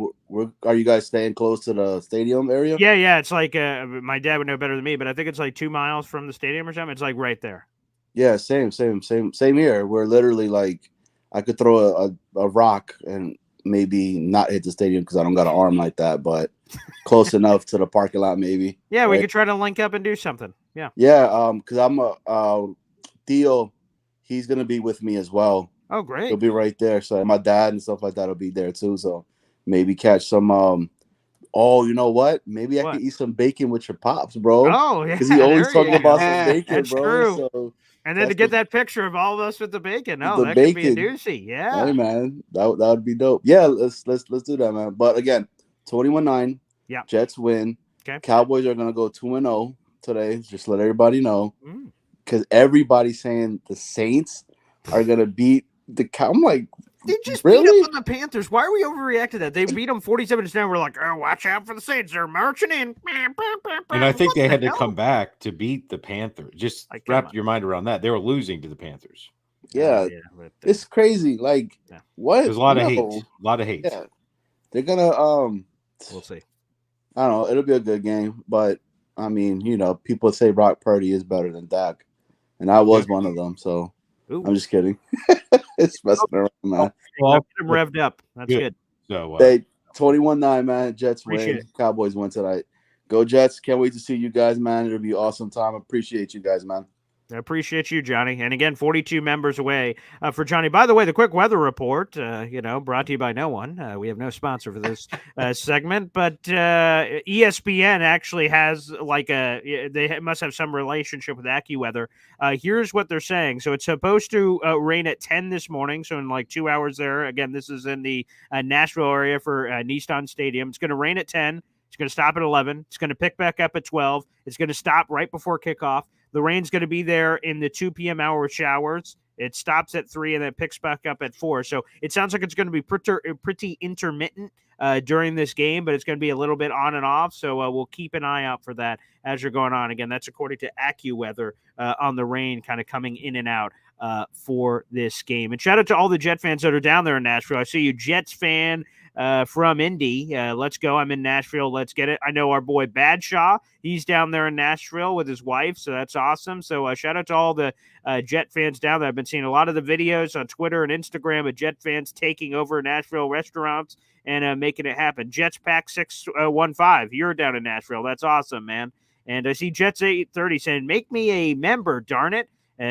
S7: Are you guys staying close to the stadium area?
S1: Yeah. It's like my dad would know better than me, but I think it's like 2 miles from the stadium or something. It's like right there.
S7: Yeah, same here. We're literally like, I could throw a rock and maybe not hit the stadium because I don't got an arm like that, but close enough to the parking lot maybe.
S1: Yeah, we could try to link up and do something. Yeah.
S7: Yeah, because I'm Theo, he's gonna be with me as well.
S1: Oh, great.
S7: He'll be right there. So my dad and stuff like that will be there too. So maybe catch some you know what? Maybe I could eat some bacon with your pops, bro.
S1: Oh, yeah.
S7: Because he always talking about some bacon,
S1: That's
S7: bro.
S1: True.
S7: So
S1: and then to get that picture of all of us with the bacon. Oh, that
S7: bacon.
S1: could be a doozy. Yeah.
S7: Hey, man. That would be dope. Yeah, let's do that, man. But again, 21-9.
S1: Yeah.
S7: Jets win.
S1: Okay.
S7: Cowboys are gonna go 2-0 today. Just let everybody know. Because everybody's saying the Saints are gonna beat the I'm like,
S1: they just
S7: really?
S1: beat up on the Panthers. Why are we overreacting to that? They beat them 47-10. We're like, oh, watch out for the Saints. They're marching in.
S5: And I think they had to come back to beat the Panthers. Just wrap your mind around that. They were losing to the Panthers.
S7: Yeah, it's crazy. Like, what?
S5: There's a lot of hate. A lot of hate.
S7: Yeah, they're gonna
S1: We'll see.
S7: I don't know. It'll be a good game, but I mean, people say Brock Purdy is better than Dak, and I was one of them. So I'm just kidding. It's messing around, man.
S1: Well, get them revved up. That's good.
S5: So,
S7: 21-9, man. Jets win. Cowboys win tonight. Go Jets. Can't wait to see you guys, man. It'll be an awesome time. Appreciate you guys, man.
S1: I appreciate you, Johnny. And again, 42 members away for Johnny. By the way, the quick weather report, brought to you by no one. We have no sponsor for this segment, but ESPN actually has they must have some relationship with AccuWeather. Here's what they're saying. So it's supposed to rain at 10 this morning. So in like 2 hours there. Again, this is in the Nashville area for Nissan Stadium. It's going to rain at 10. It's going to stop at 11. It's going to pick back up at 12. It's going to stop right before kickoff. The rain's going to be there in the 2 p.m. hour with showers. It stops at 3 and then picks back up at 4. So it sounds like it's going to be pretty intermittent during this game, but it's going to be a little bit on and off. So we'll keep an eye out for that as you're going on. Again, that's according to AccuWeather on the rain kind of coming in and out for this game. And shout out to all the Jet fans that are down there in Nashville. I see you, Jets fan. From Indy. Let's go. I'm in Nashville. Let's get it. I know our boy Badshaw. He's down there in Nashville with his wife, so that's awesome. So shout out to all the Jet fans down there. I've been seeing a lot of the videos on Twitter and Instagram of Jet fans taking over Nashville restaurants and making it happen. Jets Pack 615. You're down in Nashville. That's awesome, man. And I see Jets 830 saying, make me a member, darn it.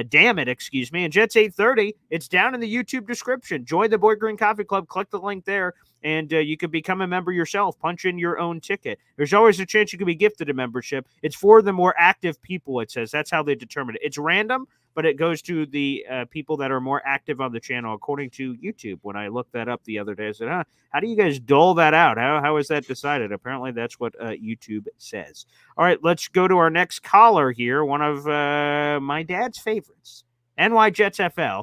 S1: Damn it, excuse me. And Jets 8:30, it's down in the YouTube description. Join the Boy Green Coffee Club. Click the link there, and you can become a member yourself. Punch in your own ticket. There's always a chance you could be gifted a membership. It's for the more active people, it says. That's how they determine it. It's random, but it goes to the people that are more active on the channel, according to YouTube. When I looked that up the other day, I said, how do you guys dole that out? How is that decided? Apparently, that's what YouTube says. All right, let's go to our next caller here. One of my dad's favorites, NY Jets FL,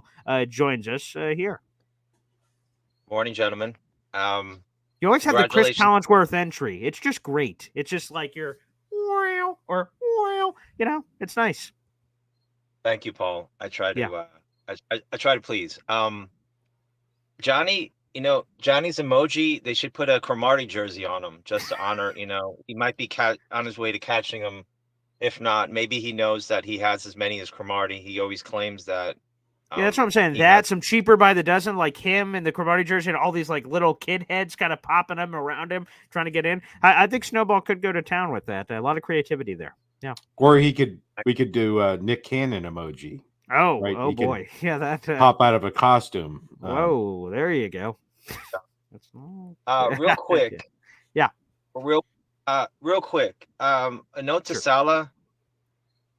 S1: joins us here.
S8: Morning, gentlemen.
S1: You always have the Chris Collinsworth entry. It's just great. It's just like you're, or, it's nice.
S8: Thank you, Paul. I try to, I try to please. Johnny, Johnny's emoji, they should put a Cromartie jersey on him just to honor, he might be on his way to catching him. If not, maybe he knows that he has as many as Cromartie. He always claims that.
S1: Yeah, that's what I'm saying. Some cheaper by the dozen, like him and the Cromartie jersey, and all these like little kid heads kind of popping them around him, trying to get in. I think Snowball could go to town with that. A lot of creativity there. Yeah.
S5: Or we could do Nick Cannon emoji.
S1: Oh, right? Oh boy. Yeah, that
S5: pop out of a costume.
S1: Whoa, there you go.
S8: Real quick.
S1: Yeah.
S8: Real quick. A note to Salah.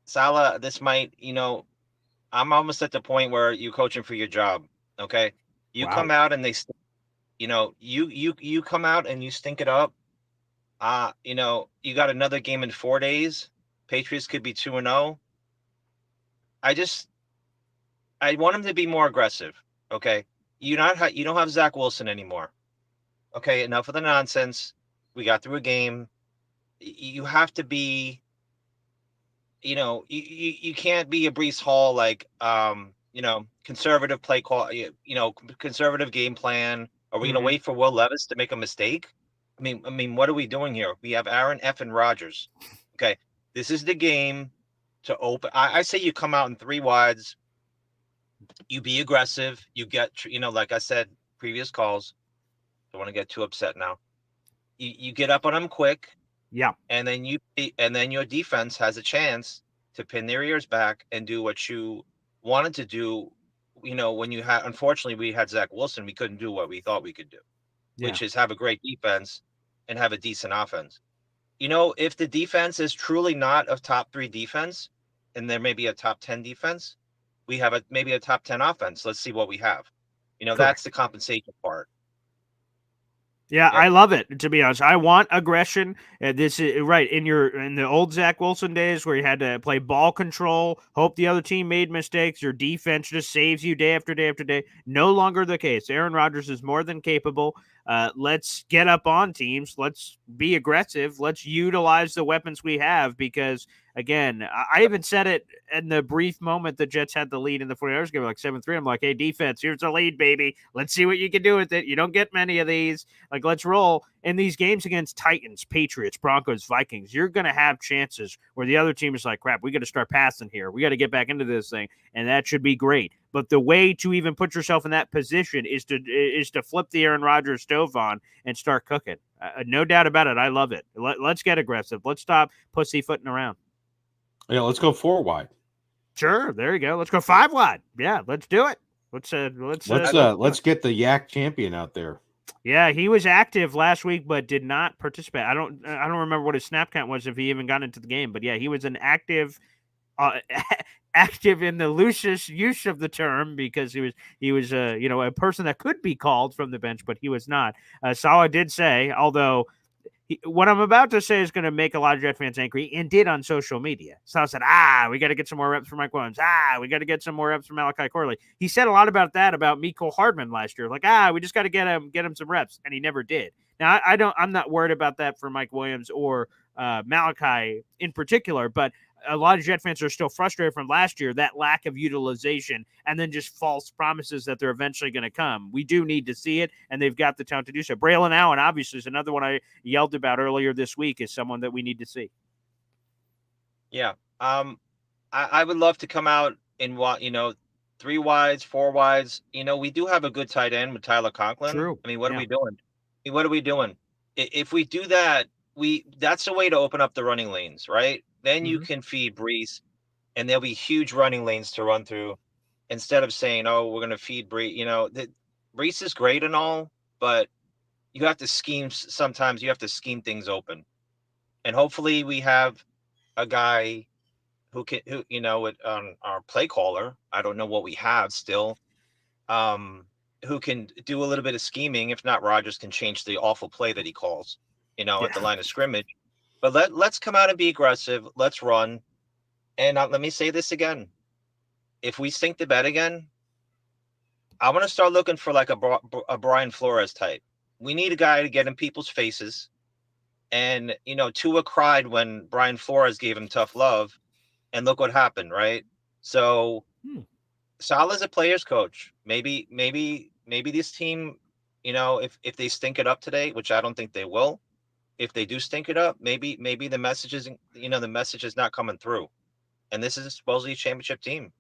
S8: Salah, this might, I'm almost at the point where you coaching for your job. Okay. You come out and you come out and you stink it up. You got another game in 4 days. Patriots could be 2-0. I want him to be more aggressive. Okay. You don't have Zach Wilson anymore. Okay. Enough of the nonsense. We got through a game. You have to be, you can't be a Breece Hall, like, conservative play call, conservative game plan. Are we going to wait for Will Levis to make a mistake? I mean, what are we doing here? We have Aaron and Rodgers. Okay. This is the game to open. I say you come out in 3 wides. You be aggressive. You get, like I said, previous calls. Don't want to get too upset now. You get up on them quick.
S1: Yeah.
S8: And then your defense has a chance to pin their ears back and do what you wanted to do. When you had, unfortunately, we had Zach Wilson, we couldn't do what we thought we could do, which is have a great defense and have a decent offense. If the defense is truly not a top 3 defense and there may be a top 10 defense, we have maybe a top 10 offense. Let's see what we have. That's the compensation part.
S1: Yeah, I love it, to be honest. I want aggression. This is right in the old Zach Wilson days where you had to play ball control, hope the other team made mistakes. Your defense just saves you day after day after day. No longer the case. Aaron Rodgers is more than capable. Let's get up on teams. Let's be aggressive. Let's utilize the weapons we have because, again, I even said it in the brief moment the Jets had the lead in the 49ers game, like 7-3. I'm like, hey, defense, here's the lead, baby. Let's see what you can do with it. You don't get many of these. Like, let's roll. In these games against Titans, Patriots, Broncos, Vikings, you're going to have chances where the other team is like, crap, we got to start passing here. We got to get back into this thing, and that should be great. But the way to even put yourself in that position is to flip the Aaron Rodgers stove on and start cooking. No doubt about it. I love it. Let's get aggressive. Let's stop pussyfooting around.
S5: Yeah, let's go 4 wide.
S1: Sure, there you go. Let's go 5 wide. Yeah, let's do it. Let's
S5: get the Yak champion out there.
S1: Yeah, he was active last week, but did not participate. I don't remember what his snap count was if he even got into the game. But yeah, he was an active in the loosest use of the term because he was a person that could be called from the bench, but he was not. Salah did say, although what I'm about to say is going to make a lot of Jet fans angry, and did on social media. Salah said, we got to get some more reps for Mike Williams. We got to get some more reps for Malachi Corley. He said a lot about that about Mecole Hardman last year. Like, we just got to get him some reps, and he never did. Now, I'm not worried about that for Mike Williams or Malachi in particular, but a lot of Jet fans are still frustrated from last year, that lack of utilization and then just false promises that they're eventually going to come. We do need to see it, and they've got the talent to do so. Braylon Allen, obviously, is another one I yelled about earlier this week, is someone that we need to see.
S8: Yeah. I would love to come out in 3 wides, 4 wides. We do have a good tight end with Tyler Conklin.
S1: True.
S8: I mean, what are we doing? If we do that, that's the way to open up the running lanes, right? Then you can feed Breece. and there'll be huge running lanes to run through instead of saying, "Oh, we're going to feed Brees." Brees is great and all, but you have to scheme. Sometimes you have to scheme things open, and hopefully we have a guy who our play caller. I don't know what we have still. Who can do a little bit of scheming. If not, Rodgers can change the awful play that he calls, at the line of scrimmage. But let's come out and be aggressive. Let's run. And let me say this again. If we sink the bet again, I want to start looking for like a Brian Flores type. We need a guy to get in people's faces. And, Tua cried when Brian Flores gave him tough love. And look what happened, right? So Salah's a player's coach. Maybe this team, if they stink it up today, which I don't think they will, if they do stink it up, maybe the message is not coming through. And this is supposedly a championship team.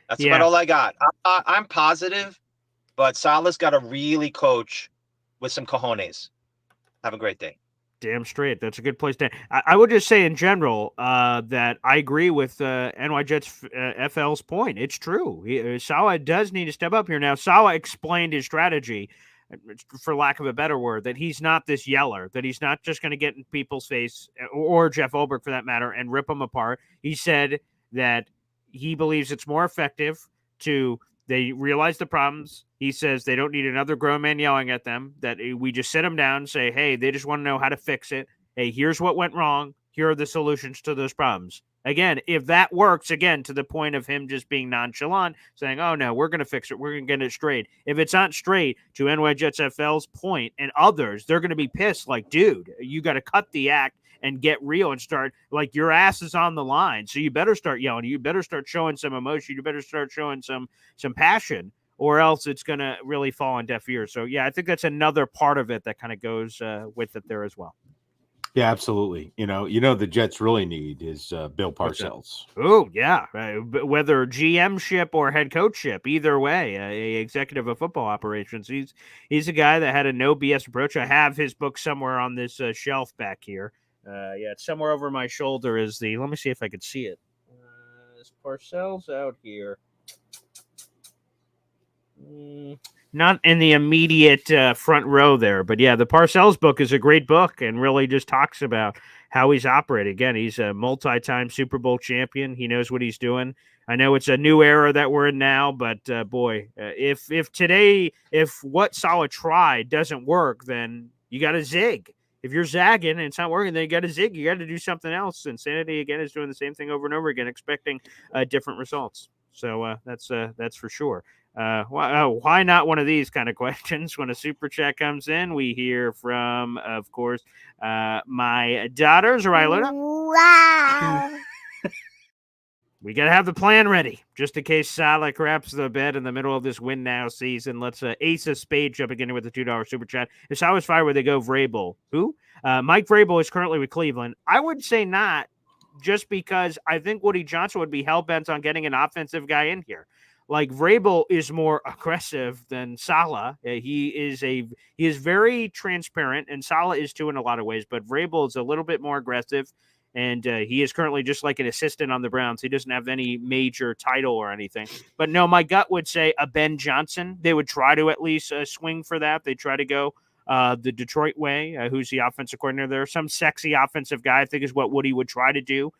S8: That's about all I got. I'm positive, but Salah's got to really coach with some cojones. Have a great day.
S1: Damn straight. That's a good place to. I would just say in general that I agree with NY Jets FL's point. It's true. Saleh does need to step up here. Now, Saleh explained his strategy, for lack of a better word, that he's not this yeller, that he's not just going to get in people's face, or Jeff Ulbrich for that matter, and rip them apart. He said that he believes it's more effective they realize the problems. He says they don't need another grown man yelling at them, that we just sit them down and say, hey, they just want to know how to fix it. Hey, here's what went wrong. Here are the solutions to those problems. Again, if that works, again, to the point of him just being nonchalant, saying, oh, no, we're going to fix it. We're going to get it straight. If it's not straight, to NY Jets FL's point and others, they're going to be pissed like, dude, you got to cut the act and get real and start, like, your ass is on the line. So you better start yelling. You better start showing some emotion. You better start showing some passion, or else it's going to really fall on deaf ears. So, yeah, I think that's another part of it that kind of goes with it there as well.
S5: Yeah, absolutely. The Jets really need is Bill Parcells.
S1: Oh, yeah. Whether GM-ship or head coach-ship, either way, a executive of football operations. He's a guy that had a no BS approach. I have his book somewhere on this shelf back here. It's somewhere over my shoulder let me see if I can see it. Is Parcells out here? Not in the immediate front row there, but yeah, the Parcells book is a great book and really just talks about how he's operating. Again, he's a multi-time Super Bowl champion. He knows what he's doing. I know it's a new era that we're in now, but if what Saleh tried doesn't work, then you got to zig. If you're zagging and it's not working, then you got to zig. You got to do something else. Insanity, again, is doing the same thing over and over again, expecting different results. So that's for sure. Why not one of these kind of questions? When a super chat comes in, we hear from, of course, my daughters. Right, Luna?
S6: Wow.
S1: We got to have the plan ready, just in case Saleh craps the bed in the middle of this win now season. Let's ace a spade jump again with the $2 super chat. If Saleh's fired, where they go, Vrabel. Who? Mike Vrabel is currently with Cleveland. I would say not, just because I think Woody Johnson would be hell-bent on getting an offensive guy in here. Like, Vrabel is more aggressive than Saleh. He is very transparent, and Saleh is too in a lot of ways, but Vrabel is a little bit more aggressive. And he is currently just like an assistant on the Browns. He doesn't have any major title or anything. But no, my gut would say a Ben Johnson. They would try to at least swing for that. They try to go the Detroit way, who's the offensive coordinator there. Some sexy offensive guy, I think, is what Woody would try to do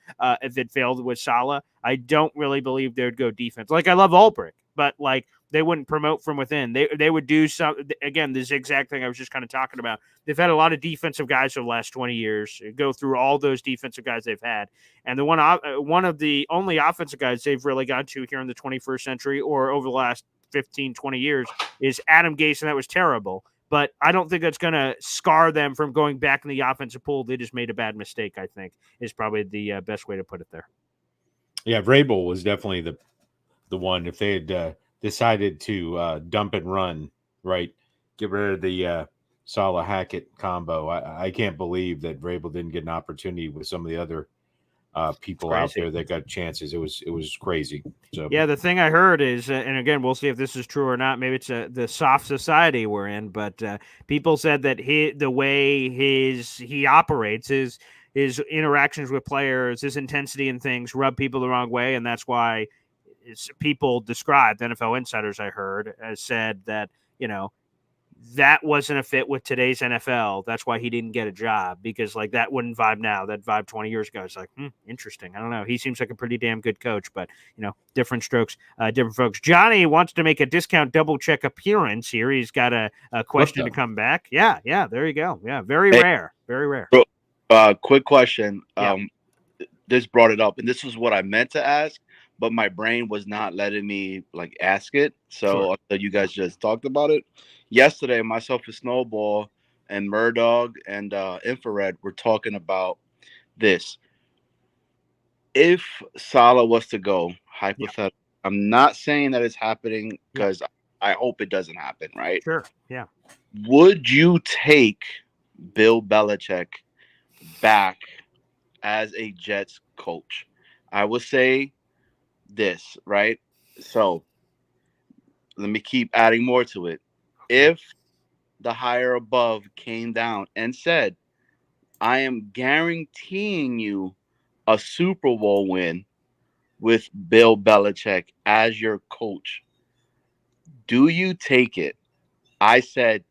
S1: if it failed with Saleh. I don't really believe they would go defense. Like, I love Ulbrich, but like, they wouldn't promote from within. They would do some, again, the zigzag thing I was just kind of talking about. They've had a lot of defensive guys for the last 20 years. Go through all those defensive guys they've had. And the one of the only offensive guys they've really gone to here in the 21st century or over the last 15, 20 years is Adam Gase, and that was terrible. But I don't think that's going to scar them from going back in the offensive pool. They just made a bad mistake, I think, is probably the best way to put it there.
S5: Yeah, Vrabel was definitely the one. If they had decided to dump and run, right, get rid of the Saleh Hackett combo, I can't believe that Vrabel didn't get an opportunity with some of the other people out there that got chances. It was crazy. So
S1: yeah, the thing I heard is, and again, we'll see if this is true or not. Maybe it's the soft society we're in, but people said that the way he operates is his interactions with players, his intensity and things rub people the wrong way, and that's why people described, NFL insiders I heard, as said that, that wasn't a fit with today's NFL. That's why he didn't get a job, because like that wouldn't vibe now. That vibe 20 years ago. It's like, interesting. I don't know. He seems like a pretty damn good coach, but different strokes, different folks. Johnny wants to make a discount double check appearance here. He's got a question to come back. Yeah. There you go. Yeah, very rare.
S7: Quick question.
S1: Yeah.
S7: This brought it up, and this is what I meant to ask, but my brain was not letting me like ask it. So until you guys just talked about it. Yesterday, myself and Snowball and Murdog and Infrared were talking about this. If Salah was to go, hypothetical, I'm not saying that it's happening because I hope it doesn't happen, right?
S1: Sure. Yeah.
S7: Would you take Bill Belichick back as a Jets coach? I would say this, right? So let me keep adding more to it. If the higher above came down and said, I am guaranteeing you a Super Bowl win with Bill Belichick as your coach, do you take it? I said,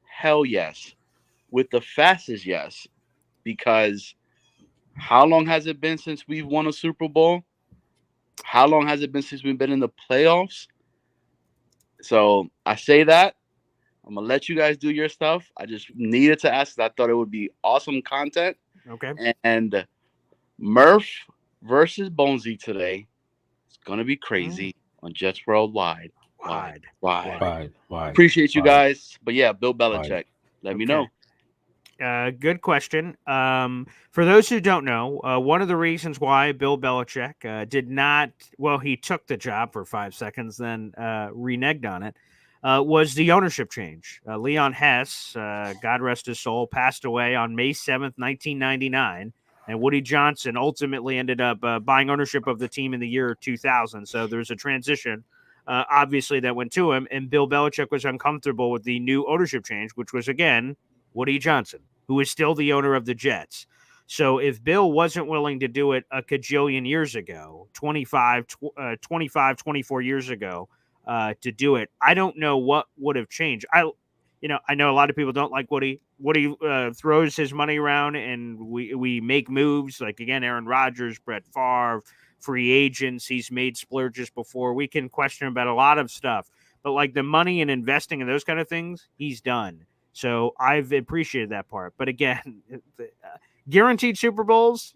S7: hell yes, with the fastest yes, because how long has it been since we've won a Super Bowl? How long has it been since we've been in the playoffs? So I say that. I'm going to let you guys do your stuff. I just needed to ask. I thought it would be awesome content.
S1: Okay.
S7: And Murph versus Bonesy today. It's going to be crazy on Jets Worldwide. Wide. Appreciate you guys. But yeah, Bill Belichick. Let me know.
S1: Good question. For those who don't know, one of the reasons why Bill Belichick did not, he took the job for 5 seconds, then reneged on it, was the ownership change. Leon Hess, God rest his soul, passed away on May 7th, 1999, and Woody Johnson ultimately ended up buying ownership of the team in the year 2000. So there's a transition, obviously, that went to him, and Bill Belichick was uncomfortable with the new ownership change, which was, again, Woody Johnson, who is still the owner of the Jets. So if Bill wasn't willing to do it a cajillion years ago, 24 years ago, to do it, I don't know what would have changed. I know a lot of people don't like Woody. Woody throws his money around, and we make moves like, again, Aaron Rodgers, Brett Favre, free agents. He's made splurges before. We can question about a lot of stuff, but like the money and investing and those kind of things, he's done. So I've appreciated that part. But again, guaranteed Super Bowls,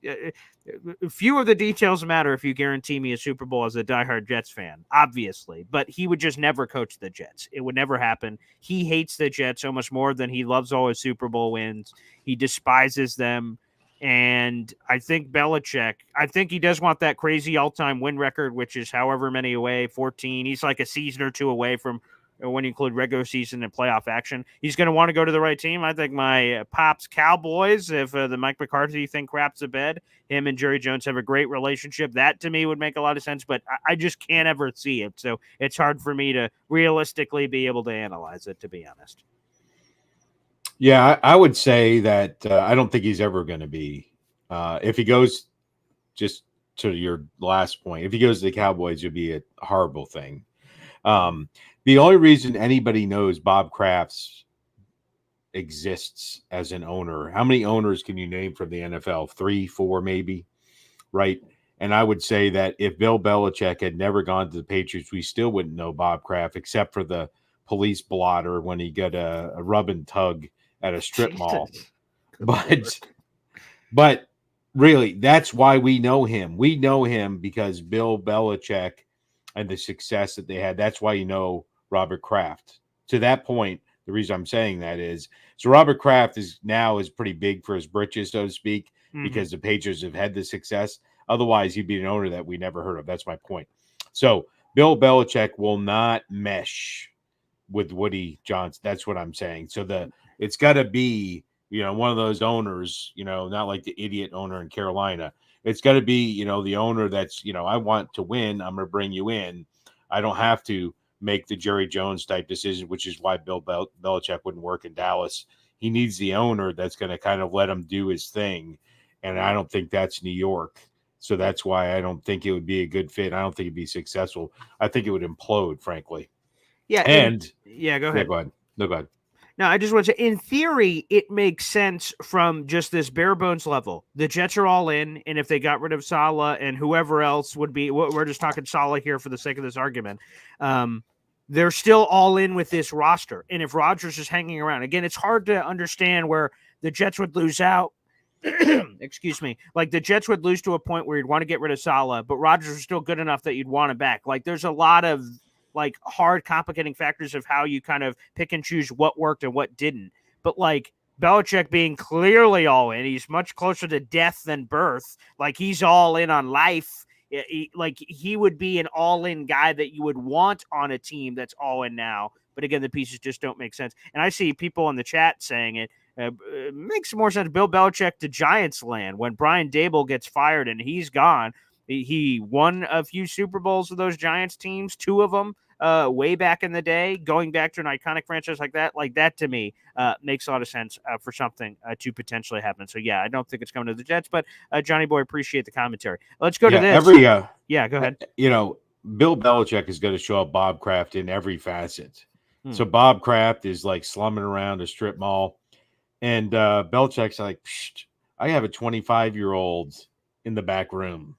S1: few of the details matter if you guarantee me a Super Bowl as a diehard Jets fan, obviously. But he would just never coach the Jets. It would never happen. He hates the Jets so much more than he loves all his Super Bowl wins. He despises them. And I think Belichick, he does want that crazy all-time win record, which is however many away, 14. He's like a season or two away from, when you include regular season and playoff action. He's going to want to go to the right team. I think my Pops Cowboys, if the Mike McCarthy thing craps a bed, him and Jerry Jones have a great relationship. That to me would make a lot of sense, but I just can't ever see it. So it's hard for me to realistically be able to analyze it, to be honest.
S5: Yeah, I would say that I don't think he's ever going to be. If he goes, just to your last point, if he goes to the Cowboys, it would be a horrible thing. The only reason anybody knows Bob Kraft's exists as an owner, how many owners can you name from the NFL? 3, 4, maybe, right? And I would say that if Bill Belichick had never gone to the Patriots, we still wouldn't know Bob Kraft, except for the police blotter when he got a rub and tug at a strip mall. But really, that's why we know him. We know him because Bill Belichick and the success that they had. That's why you know Robert Kraft. To that point, the reason I'm saying that is, so Robert Kraft is pretty big for his britches, so to speak, because the Patriots have had the success. Otherwise, he'd be an owner that we never heard of. That's my point. So Bill Belichick will not mesh with Woody Johnson. That's what I'm saying. So it's got to be, one of those owners, not like the idiot owner in Carolina. It's got to be, the owner that's, I want to win. I'm going to bring you in. I don't have to make the Jerry Jones type decision, which is why Bill Belichick wouldn't work in Dallas. He needs the owner that's going to kind of let him do his thing. and I don't think that's New York. So that's why I don't think it would be a good fit. I don't think it'd be successful. I think it would implode, frankly.
S1: Yeah.
S5: And
S1: go ahead.
S5: Yeah, go ahead. No, go ahead.
S1: No, I just want to say, in theory, it makes sense from just this bare bones level. The Jets are all in, and if they got rid of Salah and whoever else would be, we're just talking Salah here for the sake of this argument. They're still all in with this roster. And if Rodgers is hanging around, again, it's hard to understand where the Jets would lose out. Excuse me. Like the Jets would lose to a point where you'd want to get rid of Salah, but Rodgers is still good enough that you'd want him back. Like there's a lot of like hard complicating factors of how you kind of pick and choose what worked and what didn't. But like Belichick being clearly all in, he's much closer to death than birth. Like he's all in on life. He would be an all-in guy that you would want on a team that's all in now. But again, the pieces just don't make sense. And I see people in the chat saying it. Makes more sense. Bill Belichick to Giants land when Brian Dable gets fired and he's gone. He won a few Super Bowls with those Giants teams, 2 of them way back in the day, going back to an iconic franchise like that to me makes a lot of sense for something to potentially happen. So, yeah, I don't think it's coming to the Jets, but Johnny Boy, appreciate the commentary. Let's go to this. Yeah, go ahead.
S5: Bill Belichick is going to show up Bob Kraft in every facet. So Bob Kraft is like slumming around a strip mall, and Belichick's like, I have a 25-year-old in the back room.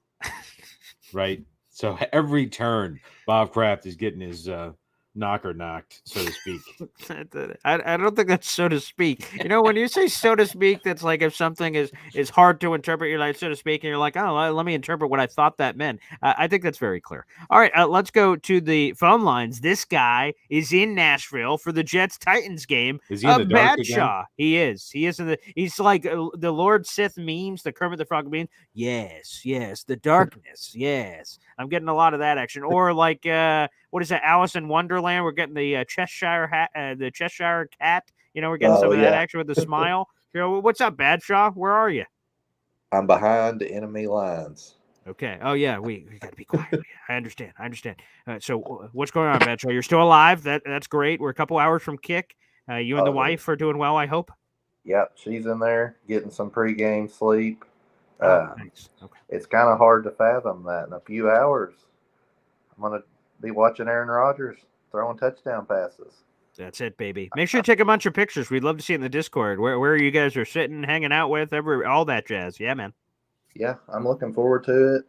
S5: Right. So every turn, Bob Kraft is getting his knocker knocked, so to speak.
S1: I don't think that's so to speak. When you say so to speak, that's like if something is hard to interpret, you're like so to speak, and you're like, oh, let me interpret what I thought that meant. I think that's very clear. All right, let's go to the phone lines. This guy is in Nashville for the Jets-Titans game.
S5: Is he in the dark
S1: Badshaw.
S5: again?
S1: He is. He's like the Lord Sith memes, the Kermit the Frog memes. Yes, the darkness. Yes. I'm getting a lot of that action. Or like, what is that, Alice in Wonderland? We're getting the Cheshire cat. We're getting some of that action with the smile. What's up, Badshaw? Where are you?
S9: I'm behind the enemy lines.
S1: Okay. Oh, yeah, we got to be quiet. I understand. So what's going on, Badshaw? You're still alive. That's great. We're a couple hours from kick. You and the wife are doing well, I hope?
S9: Yep, she's in there getting some pregame sleep.
S1: Thanks. Okay.
S9: It's kind of hard to fathom that in a few hours I'm going to be watching Aaron Rodgers throwing touchdown passes.
S1: That's it, baby. Make sure you take a bunch of pictures. We'd love to see it in the Discord where you guys are sitting, hanging out with, all that jazz. Yeah, man.
S9: Yeah, I'm looking forward to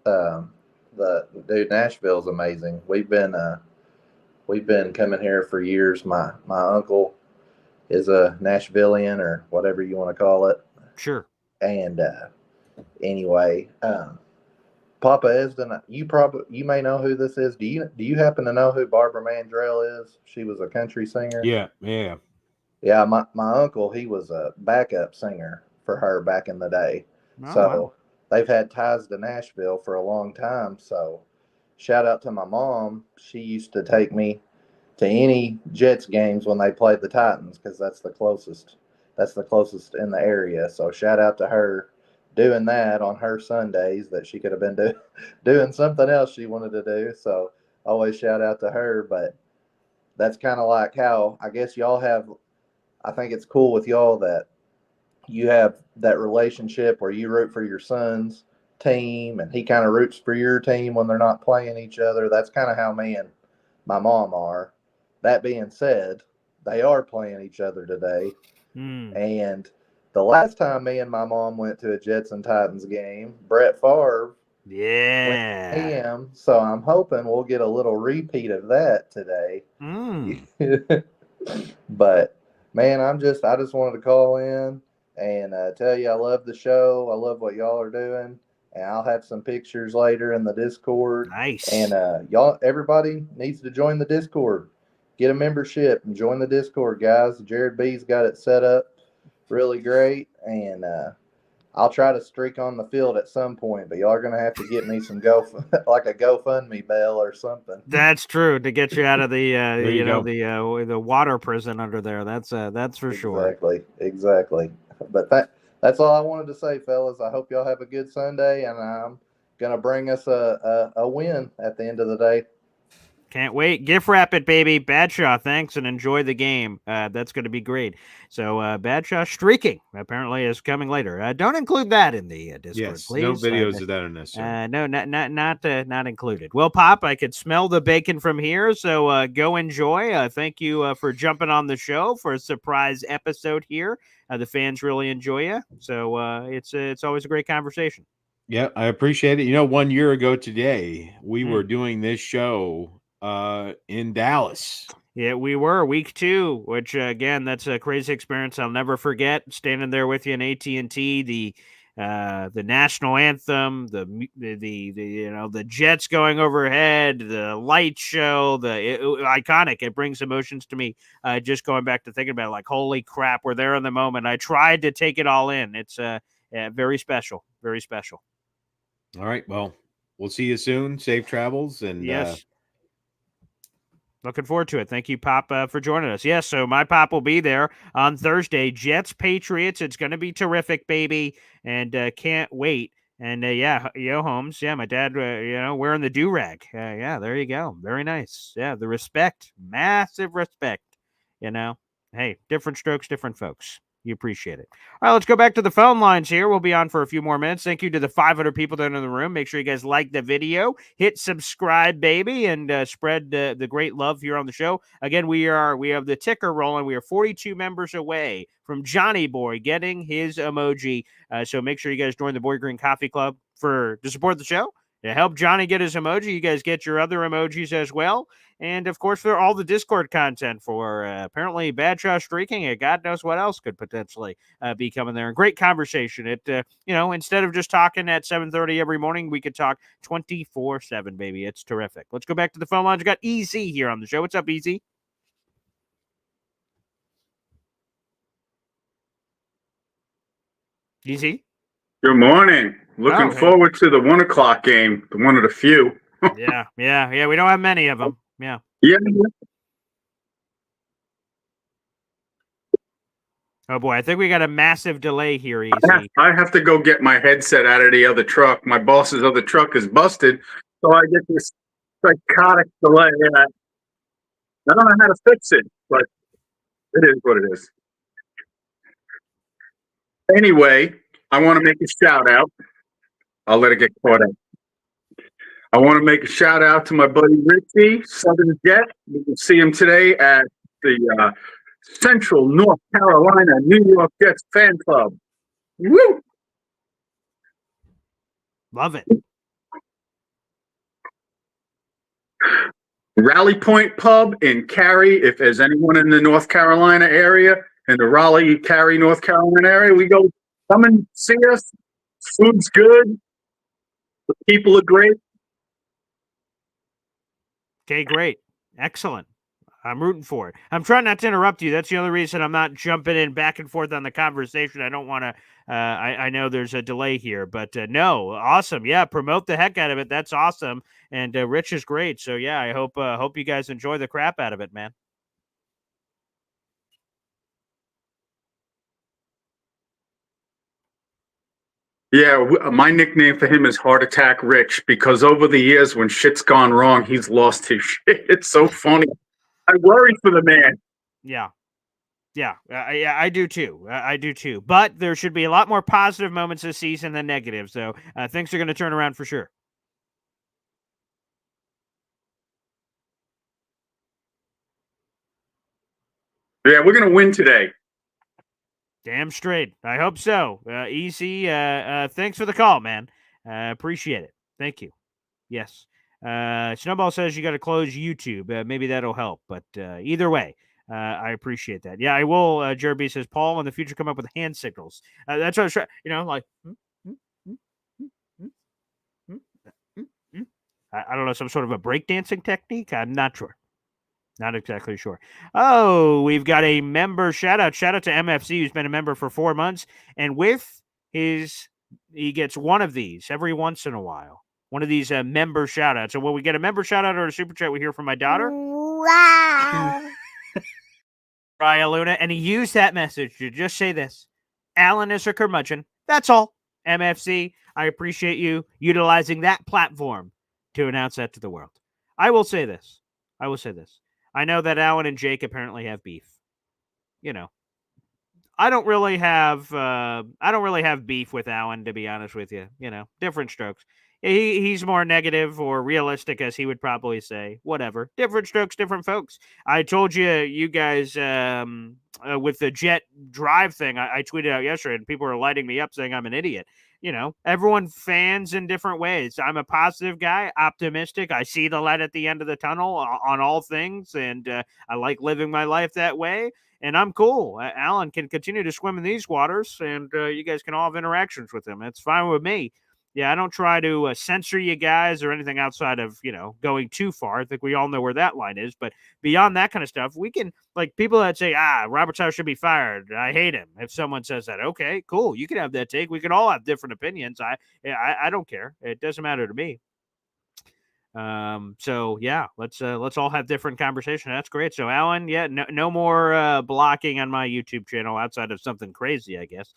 S9: it. Nashville's amazing. We've been coming here for years. My uncle is a Nashvilleian, or whatever you want to call it.
S1: Sure.
S9: And anyway, Papa Esden, you may know who this is. Do you happen to know who Barbara Mandrell is? She was a country singer.
S5: Yeah.
S9: Yeah, my uncle, he was a backup singer for her back in the day.
S1: Oh,
S9: So
S1: wow.
S9: they've had ties to Nashville for a long time. So shout out to my mom. She used to take me to any Jets games when they played the Titans, because that's the closest in the area. So shout out to her doing that on her Sundays that she could have been doing something else she wanted to do. So always shout out to her. But that's kind of like how I guess y'all have, I think it's cool with y'all that you have that relationship where you root for your son's team and he kind of roots for your team when they're not playing each other. That's kind of how me and my mom are. That being said, they are playing each other today. And the last time me and my mom went to a Jets and Titans game, Brett Favre went to him. So I'm hoping we'll get a little repeat of that today. But man, I just wanted to call in and tell you I love the show. I love what y'all are doing. And I'll have some pictures later in the Discord.
S1: Nice.
S9: And everybody needs to join the Discord. Get a membership and join the Discord, guys. Jared B's got it set up really great. And I'll try to streak on the field at some point, but y'all are going to have to get me some like a GoFundMe bell or something.
S1: That's true, to get you out of the the water prison under there. That's for sure.
S9: Exactly. But that's all I wanted to say, fellas. I hope y'all have a good Sunday, and I'm going to bring us a win at the end of the day.
S1: Can't wait. Gift wrap it, baby. Badshaw, thanks, and enjoy the game. That's going to be great. So Badshaw streaking apparently is coming later. Don't include that in the Discord,
S5: yes,
S1: please.
S5: no videos of that are necessary.
S1: No, not included. Well, Pop, I could smell the bacon from here, so go enjoy. Thank you for jumping on the show for a surprise episode here. The fans really enjoy you, so it's always a great conversation.
S5: Yeah, I appreciate it. 1 year ago today, we were doing this show in Dallas.
S1: Yeah, we were week 2, which again, that's a crazy experience I'll never forget. Standing there with you in AT&T, the national anthem, the Jets going overhead, the light show, iconic. It brings emotions to me. Just going back to thinking about it, like, holy crap, we're there in the moment. I tried to take it all in. It's very special, very special.
S5: All right, well, we'll see you soon. Safe travels, and
S1: yes. Looking forward to it. Thank you, Pop, for joining us. Yes, so my Pop will be there on Thursday. Jets, Patriots. It's going to be terrific, baby, and can't wait. And, Holmes. Yeah, my dad, wearing the do-rag. Yeah, there you go. Very nice. Yeah, the respect. Massive respect. Hey, different strokes, different folks. You appreciate it. All right, let's go back to the phone lines here. We'll be on for a few more minutes. Thank you to the 500 people that are in the room. Make sure you guys like the video, hit subscribe, baby, and spread the great love here on the show. Again, we have the ticker rolling. We are 42 members away from Johnny Boy getting his emoji. So make sure you guys join the Boy Green Coffee Club to support the show. To help Johnny get his emoji, you guys get your other emojis as well. And, of course, for all the Discord content for apparently Badshaw streaking and God knows what else could potentially be coming there. And great conversation. Instead of just talking at 7:30 every morning, we could talk 24/7, baby. It's terrific. Let's go back to the phone lines. We got Easy here on the show. What's up, Easy? Easy?
S10: Good morning. Looking forward to the 1 o'clock game, the one of the few.
S1: Yeah. We don't have many of them. Yeah. Oh, boy. I think we got a massive delay here, Easy.
S10: I have to go get my headset out of the other truck. My boss's other truck is busted, so I get this psychotic delay. I don't know how to fix it, but it is what it is. Anyway, I want to make a shout out. I'll let it get caught up. I want to make a shout out to my buddy Richie, Southern Jet. You can see him today at the Central North Carolina New York Jets fan club. Woo!
S1: Love it.
S10: Rally Point Pub in Cary. If there's anyone in the North Carolina area, in the Raleigh, Cary, North Carolina area, we go come and see us. Food's good. The people are great.
S1: Okay, great. Excellent. I'm rooting for it. I'm trying not to interrupt you. That's the only reason I'm not jumping in back and forth on the conversation. I don't want to. I know there's a delay here, but no, awesome. Yeah, promote the heck out of it. That's awesome. And Rich is great. So yeah, I hope you guys enjoy the crap out of it, man.
S10: Yeah, my nickname for him is Heart Attack Rich, because over the years when shit's gone wrong, he's lost his shit. It's so funny. I worry for the man.
S1: Yeah. I do too. I do too. But there should be a lot more positive moments this season than negative. So things are going to turn around for sure.
S10: Yeah, we're going to win today.
S1: Damn straight. I hope so. Easy. Thanks for the call, man. Appreciate it. Thank you. Yes. Snowball says you got to close YouTube. Maybe that'll help. But either way, I appreciate that. Yeah, I will. Jerby says, Paul, in the future, come up with hand signals. That's what I was trying. Like. I don't know, some sort of a breakdancing technique. I'm not sure. Not exactly sure. Oh, we've got a member shout out. Shout out to MFC, who's been a member for 4 months. And he gets one of these every once in a while. One of these member shout outs. So when we get a member shout out or a super chat, we hear from my daughter.
S6: Wow.
S1: Raya Luna. And he used that message to just say this. Alan is a curmudgeon. That's all. MFC, I appreciate you utilizing that platform to announce that to the world. I will say this. I will say this. I know that Alan and Jake apparently have beef. I don't really have beef with Alan, to be honest with you. Different strokes. He's more negative or realistic, as he would probably say. Whatever. Different strokes, different folks. I told you guys with the jet drive thing. I tweeted out yesterday, and people are lighting me up saying I'm an idiot. Everyone fans in different ways. I'm a positive guy, optimistic. I see the light at the end of the tunnel on all things, and I like living my life that way. And I'm cool. Alan can continue to swim in these waters, and you guys can all have interactions with him. It's fine with me. Yeah, I don't try to censor you guys or anything outside of, going too far. I think we all know where that line is. But beyond that kind of stuff, we can, like, people that say, Robert Sauer should be fired. I hate him. If someone says that, okay, cool. You can have that take. We can all have different opinions. I don't care. It doesn't matter to me. So yeah, let's all have different conversation. That's great. So Alan, yeah, no more blocking on my YouTube channel outside of something crazy, I guess.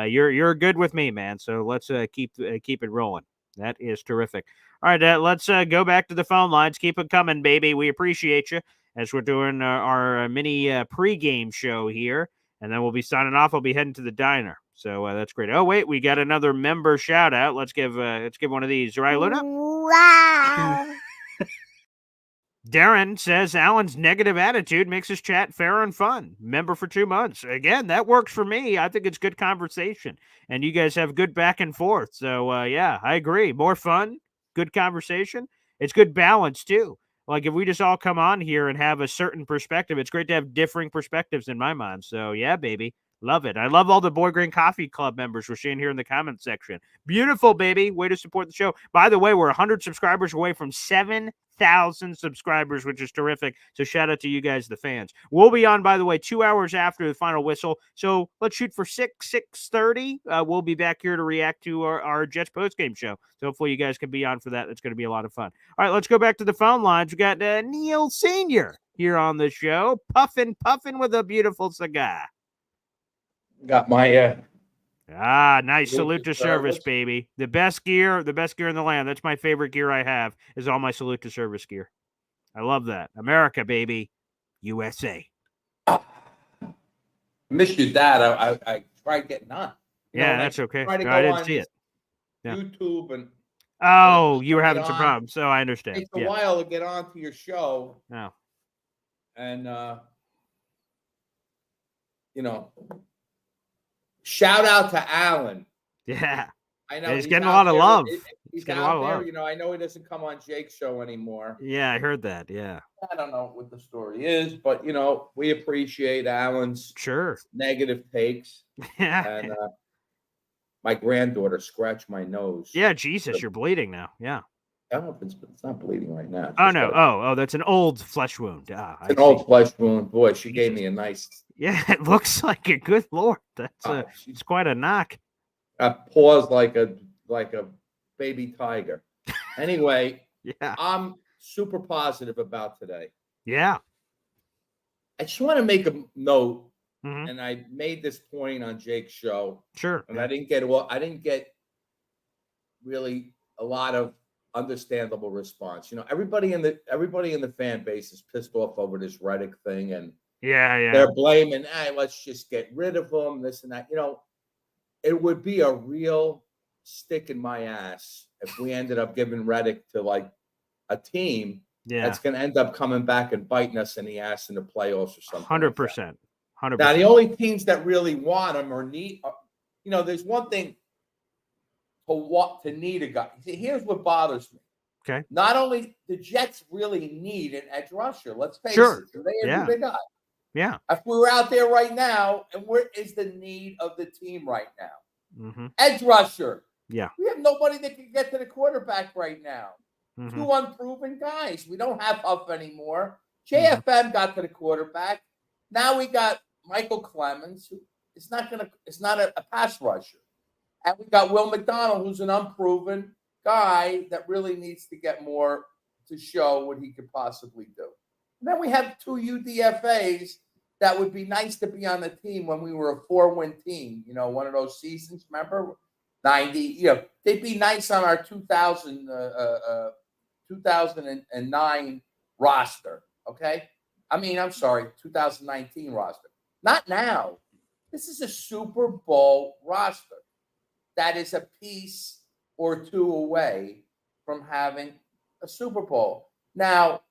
S1: You're good with me, man. So let's keep it rolling. That is terrific. All right, let's go back to the phone lines. Keep it coming, baby. We appreciate you as we're doing our mini pregame show here, and then we'll be signing off. I'll be heading to the diner. So that's great. Oh wait, we got another member shout out. Let's give one of these. Right, Luna?
S6: Wow.
S1: Darren says Alan's negative attitude makes his chat fair and fun. Member for 2 months. Again, that works for me. I think it's good conversation, and you guys have good back and forth. So yeah, I agree. More fun, good conversation. It's good balance too. Like if we just all come on here and have a certain perspective, it's great to have differing perspectives in my mind. So yeah, baby. Love it. I love all the Boy Green Coffee Club members we're seeing here in the comment section. Beautiful, baby. Way to support the show. By the way, we're 100 subscribers away from 7,000 subscribers, which is terrific. So shout out to you guys, the fans. We'll be on, by the way, 2 hours after the final whistle. So let's shoot for 6:30. We'll be back here to react to our Jets postgame show. So hopefully you guys can be on for that. It's going to be a lot of fun. All right, let's go back to the phone lines. We got Neil Sr. here on the show, puffing with a beautiful cigar.
S11: Got my
S1: nice salute to service, baby. The best gear in the land. That's my favorite gear I have, is all my salute to service gear. I love that. America, baby. USA.
S11: Missed your dad. I tried getting on.
S1: Yeah, that's okay. I didn't see it.
S11: Yeah. YouTube and
S1: you were having some problems, so I understand.
S11: It takes a while to get onto your show.
S1: Oh.
S11: And shout out to Alan.
S1: Yeah.
S11: I know
S1: he's getting a lot of love.
S11: He's getting out there. I know he doesn't come on Jake's show anymore.
S1: Yeah, I heard that. Yeah.
S11: I don't know what the story is, but we appreciate Alan's negative takes.
S1: Yeah.
S11: And my granddaughter scratched my nose.
S1: Yeah, Jesus, you're bleeding now. Yeah.
S11: I don't know if it's not bleeding right now.
S1: Oh no! Oh, that's an old flesh wound.
S11: It's an old flesh wound. Boy, she gave me a nice.
S1: Yeah, it looks like it. Good Lord, that's it's quite a knock.
S11: Paws like a baby tiger. Anyway,
S1: yeah,
S11: I'm super positive about today.
S1: Yeah,
S11: I just want to make a note, and I made this point on Jake's show.
S1: Sure,
S11: and I didn't get really a lot of understandable response. Everybody in the fan base is pissed off over this Reddick thing, and they're blaming, let's just get rid of him, this and that. It would be a real stick in my ass if we ended up giving Reddick to like a team that's going to end up coming back and biting us in the ass in the playoffs or something.
S1: 100%. 100%.
S11: Now, the only teams that really want him or need, there's one thing to need a guy. See, here's what bothers me.
S1: Okay.
S11: Not only the Jets really need an edge rusher. Let's face it. They got.
S1: Yeah.
S11: If we were out there right now, and where is the need of the team right now? Edge rusher.
S1: Yeah.
S11: We have nobody that can get to the quarterback right now. Two unproven guys. We don't have Huff anymore. JFM got to the quarterback. Now we got Michael Clemens, who is not a pass rusher. And we got Will McDonald, who's an unproven guy that really needs to get more to show what he could possibly do. And then we have two UDFAs that would be nice to be on the team when we were a 4-win team. One of those seasons, remember? 90. They'd be nice on our 2009 roster. Okay, I'm sorry, 2019 roster. Not now. This is a Super Bowl roster that is a piece or two away from having a Super Bowl. Now,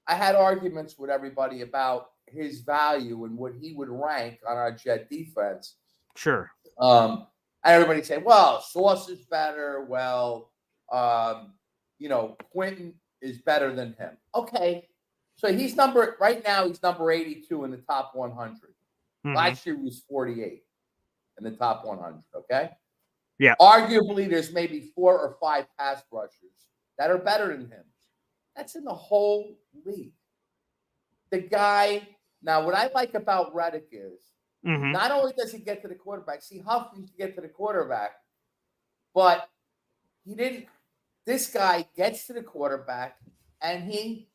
S11: I had arguments with everybody about his value and what he would rank on our Jet defense.
S1: Sure.
S11: And everybody said, well, Sauce is better. Well, Quentin is better than him. Okay. So right now he's number 82 in the top 100.
S1: Mm-hmm.
S11: Last year he was 48 in the top 100. Okay.
S1: Yeah.
S11: Arguably, there's maybe 4 or 5 pass rushers that are better than him. That's in the whole league. The guy, now what I like about Reddick is not only does he get to the quarterback, see, Huff used to get to the quarterback, but he didn't. This guy gets to the quarterback and he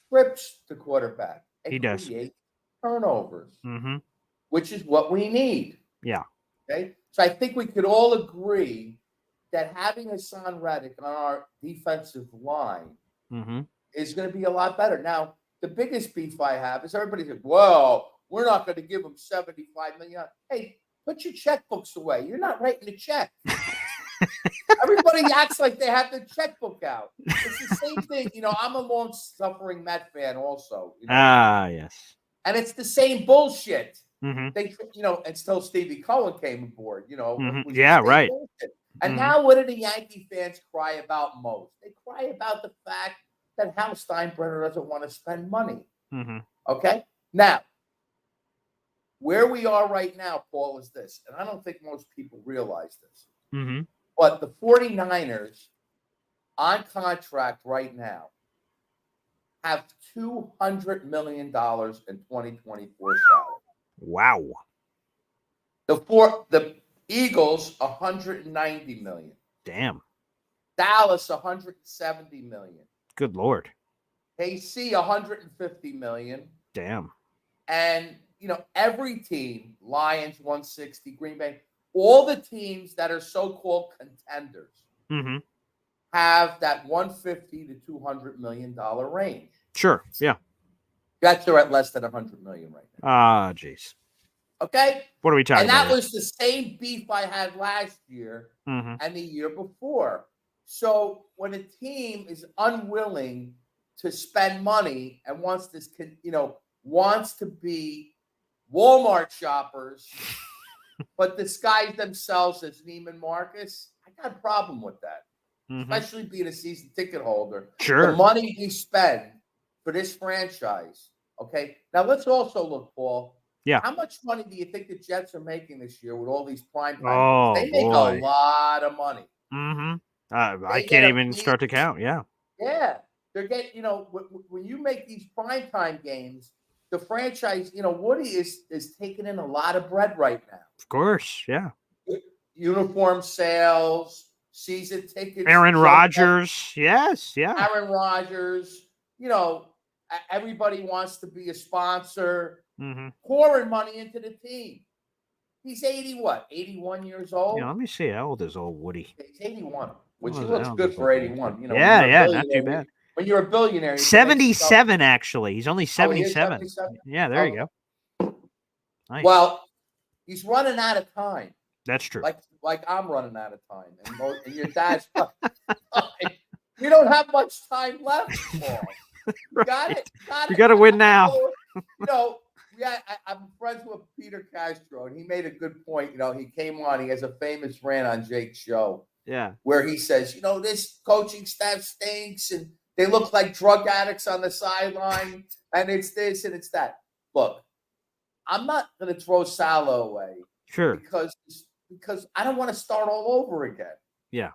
S11: trips the quarterback and
S1: he does
S11: create turnovers,
S1: mm-hmm.
S11: which is what we need.
S1: Yeah.
S11: Okay. So I think we could all agree that having Hassan Reddick on our defensive line is going to be a lot better. Now, the biggest beef I have is everybody says, well, we're not going to give him $75 million. Hey, put your checkbooks away. You're not writing the check. Everybody acts like they have the checkbook out. It's the same thing. I'm a long-suffering Met fan also.
S1: Yes.
S11: And it's the same bullshit.
S1: Mm-hmm.
S11: They, until Stevie Cohen came aboard,
S1: Yeah, right.
S11: Bullshit. And now what do the Yankee fans cry about most? They cry about the fact that Hal Steinbrenner doesn't want to spend money. Okay? Now, where we are right now, Paul, is this, and I don't think most people realize this, but the 49ers on contract right now have $200 million in 2024 salary.
S1: Wow.
S11: The Eagles, $190 million.
S1: Damn.
S11: Dallas, $170 million.
S1: Good Lord.
S11: KC, $150 million.
S1: Damn.
S11: And, every team, Lions, 160, Green Bay, all the teams that are so-called contenders have that $150 to $200 million range.
S1: Sure. Yeah.
S11: Jets are at less than $100 million right now.
S1: Jeez.
S11: Okay.
S1: What are we talking about?
S11: And that was the same beef I had last year and the year before. So when a team is unwilling to spend money and wants to be Walmart shoppers, but disguise themselves as Neiman Marcus, I got a problem with that. Especially being a season ticket holder.
S1: Sure.
S11: The money we spend for this franchise. Okay. Now let's also look, Paul.
S1: Yeah.
S11: How much money do you think the Jets are making this year with all these prime time?
S1: Oh,
S11: they make
S1: boy.
S11: a lot of money.
S1: I can't even start to count. Yeah.
S11: Yeah. They're getting, when you make these primetime games, the franchise, Woody is taking in a lot of bread right now.
S1: Of course. Yeah.
S11: Uniform sales, season tickets.
S1: Aaron Rodgers. Yes. Yeah.
S11: Aaron Rodgers. Everybody wants to be a sponsor. Pouring money into the team. He's 81 years old?
S1: Yeah, let me see. How old is old Woody?
S11: He's 81, which he looks good for 81.
S1: Yeah, not too bad.
S11: When you're a billionaire.
S1: 77, actually. He's only 77.
S11: He is 77?
S1: Yeah, there you go. Nice.
S11: Well, he's running out of time.
S1: That's true.
S11: Like I'm running out of time. And your dad's you don't have much time left, Paul.
S1: Right.
S11: Got it.
S1: You got to win now.
S11: I'm friends with Peter Castro, and he made a good point. He came on. He has a famous rant on Jake's show.
S1: Yeah.
S11: Where he says, this coaching staff stinks, and they look like drug addicts on the sideline, and it's this and it's that. Look, I'm not going to throw Salah away.
S1: Sure.
S11: Because I don't want to start all over again.
S1: Yeah.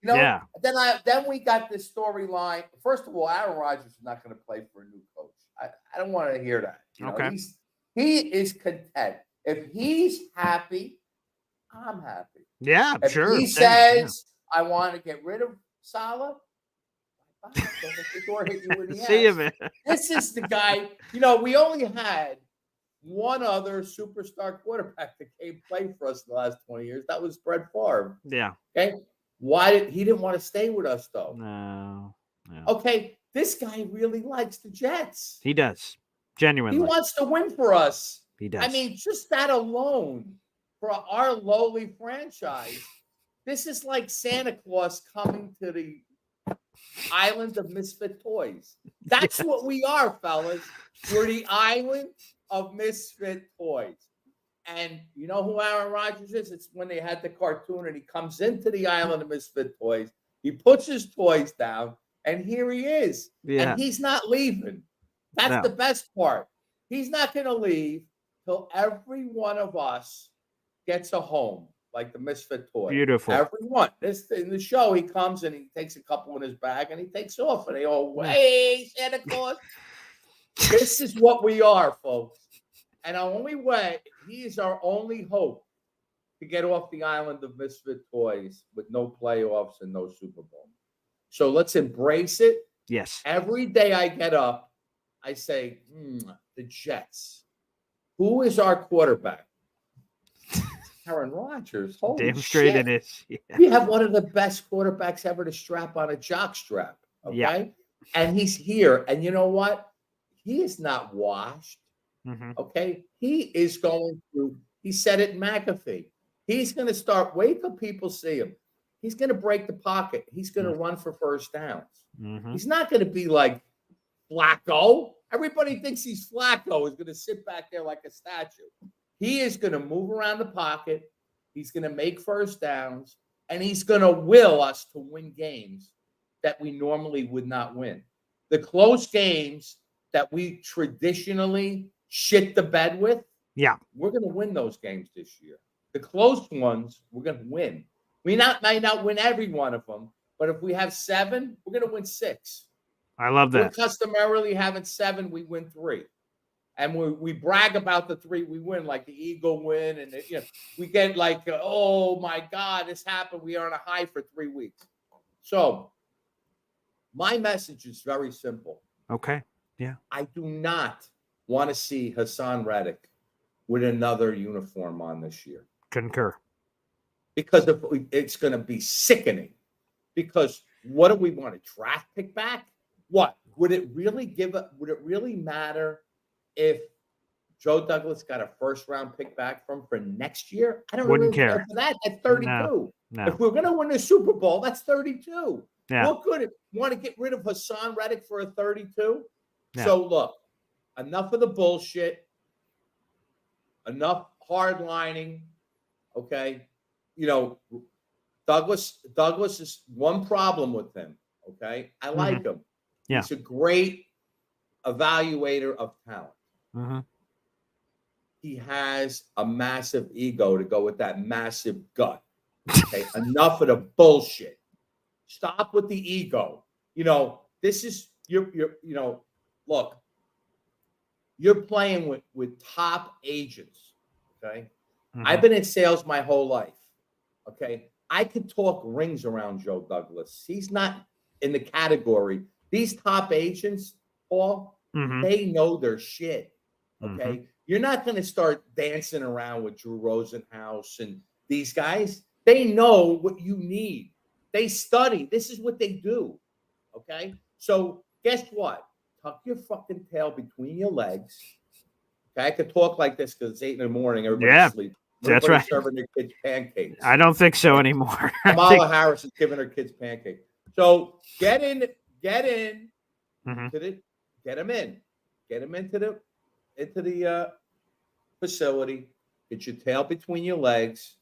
S11: Yeah. Then we got this storyline. First of all, Aaron Rodgers is not going to play for a new coach. I don't want to hear that.
S1: Okay.
S11: He is content. If he's happy, I'm happy.
S1: Yeah,
S11: if
S1: sure.
S11: He says, I want to get rid of Salah. Don't let the door hit you in the ass.
S1: See you, man.
S11: This is the guy. We only had one other superstar quarterback that came play for us in the last 20 years. That was Brett Favre.
S1: Yeah.
S11: Okay. Why he didn't want to stay with us though?
S1: No.
S11: Okay. This guy really likes the Jets.
S1: He does. Genuinely.
S11: He wants to win for us.
S1: He does.
S11: I mean, just that alone for our lowly franchise, this is like Santa Claus coming to the island of misfit toys. That's what we are, fellas. We're the island of misfit toys. And you know who Aaron Rodgers is? It's when they had the cartoon and he comes into the island of misfit toys. He puts his toys down, and here he is.
S1: Yeah.
S11: And he's not leaving. That's the best part. He's not going to leave till every one of us gets a home, like the misfit toy.
S1: Beautiful.
S11: Everyone. This in the show, he comes and he takes a couple in his bag and he takes off, and they all, hey, Santa Claus. This is what we are, folks. And our only way, he is our only hope to get off the island of misfit toys with no playoffs and no Super Bowl. So let's embrace it.
S1: Yes.
S11: Every day I get up, I say, the Jets. Who is our quarterback? Aaron Rodgers. Holy
S1: Damn straight
S11: shit.
S1: it is. Yeah.
S11: We have one of the best quarterbacks ever to strap on a jock strap. Okay.
S1: Yeah.
S11: And he's here. And you know what? He is not washed.
S1: Mm-hmm.
S11: Okay. He is going through, he said it in McAfee. He's going to start, wait till people see him. He's going to break the pocket. He's going to run for first downs.
S1: Mm-hmm.
S11: He's not going to be like Flacco. Everybody thinks he's Flacco, is going to sit back there like a statue. He is going to move around the pocket. He's going to make first downs, and he's going to will us to win games that we normally would not win. The close games that we traditionally shit the bed with,
S1: yeah,
S11: we're going to win those games this year. The close ones, we're going to win. We might not win every one of them, but if we have 7, we're going to win 6.
S1: I love that.
S11: We're customarily having 7, we win 3. And we brag about the 3 we win, like the Eagle win. And we get like, oh, my God, this happened. We are on a high for 3 weeks. So my message is very simple.
S1: Okay. Yeah.
S11: I do not want to see Hassan Reddick with another uniform on this year.
S1: Concur.
S11: Because it's going to be sickening. Because what do we want? A draft pick back? What? Would it really matter if Joe Douglas got a first-round pick back for next year? I don't
S1: Wouldn't
S11: really
S1: care
S11: for that. That's 32.
S1: No.
S11: If we're going to win the Super Bowl, that's 32.
S1: Yeah.
S11: What good? Want to get rid of Hassan Reddick for a 32?
S1: Yeah.
S11: So look, enough of the bullshit. Enough hardlining. Okay. Douglas is one problem with him. Okay. I like him.
S1: Yeah.
S11: He's a great evaluator of talent.
S1: Mm-hmm.
S11: He has a massive ego to go with that massive gut. Okay. Enough of the bullshit. Stop with the ego. This is look, you're playing with top agents. Okay.
S1: Mm-hmm.
S11: I've been in sales my whole life. Okay. I could talk rings around Joe Douglas. He's not in the category. These top agents, Paul, they know their shit. Okay.
S1: Mm-hmm.
S11: You're not going to start dancing around with Drew Rosenhaus and these guys. They know what you need. They study. This is what they do. Okay. So guess what? Tuck your fucking tail between your legs. Okay. I could talk like this because it's 8 in the morning. Everybody's asleep.
S1: That's right.
S11: Serving their kids pancakes.
S1: I don't think so anymore.
S11: Kamala Harris is giving her kids pancakes. So get in,
S1: mm-hmm.
S11: get them into the facility. Get your tail between your legs,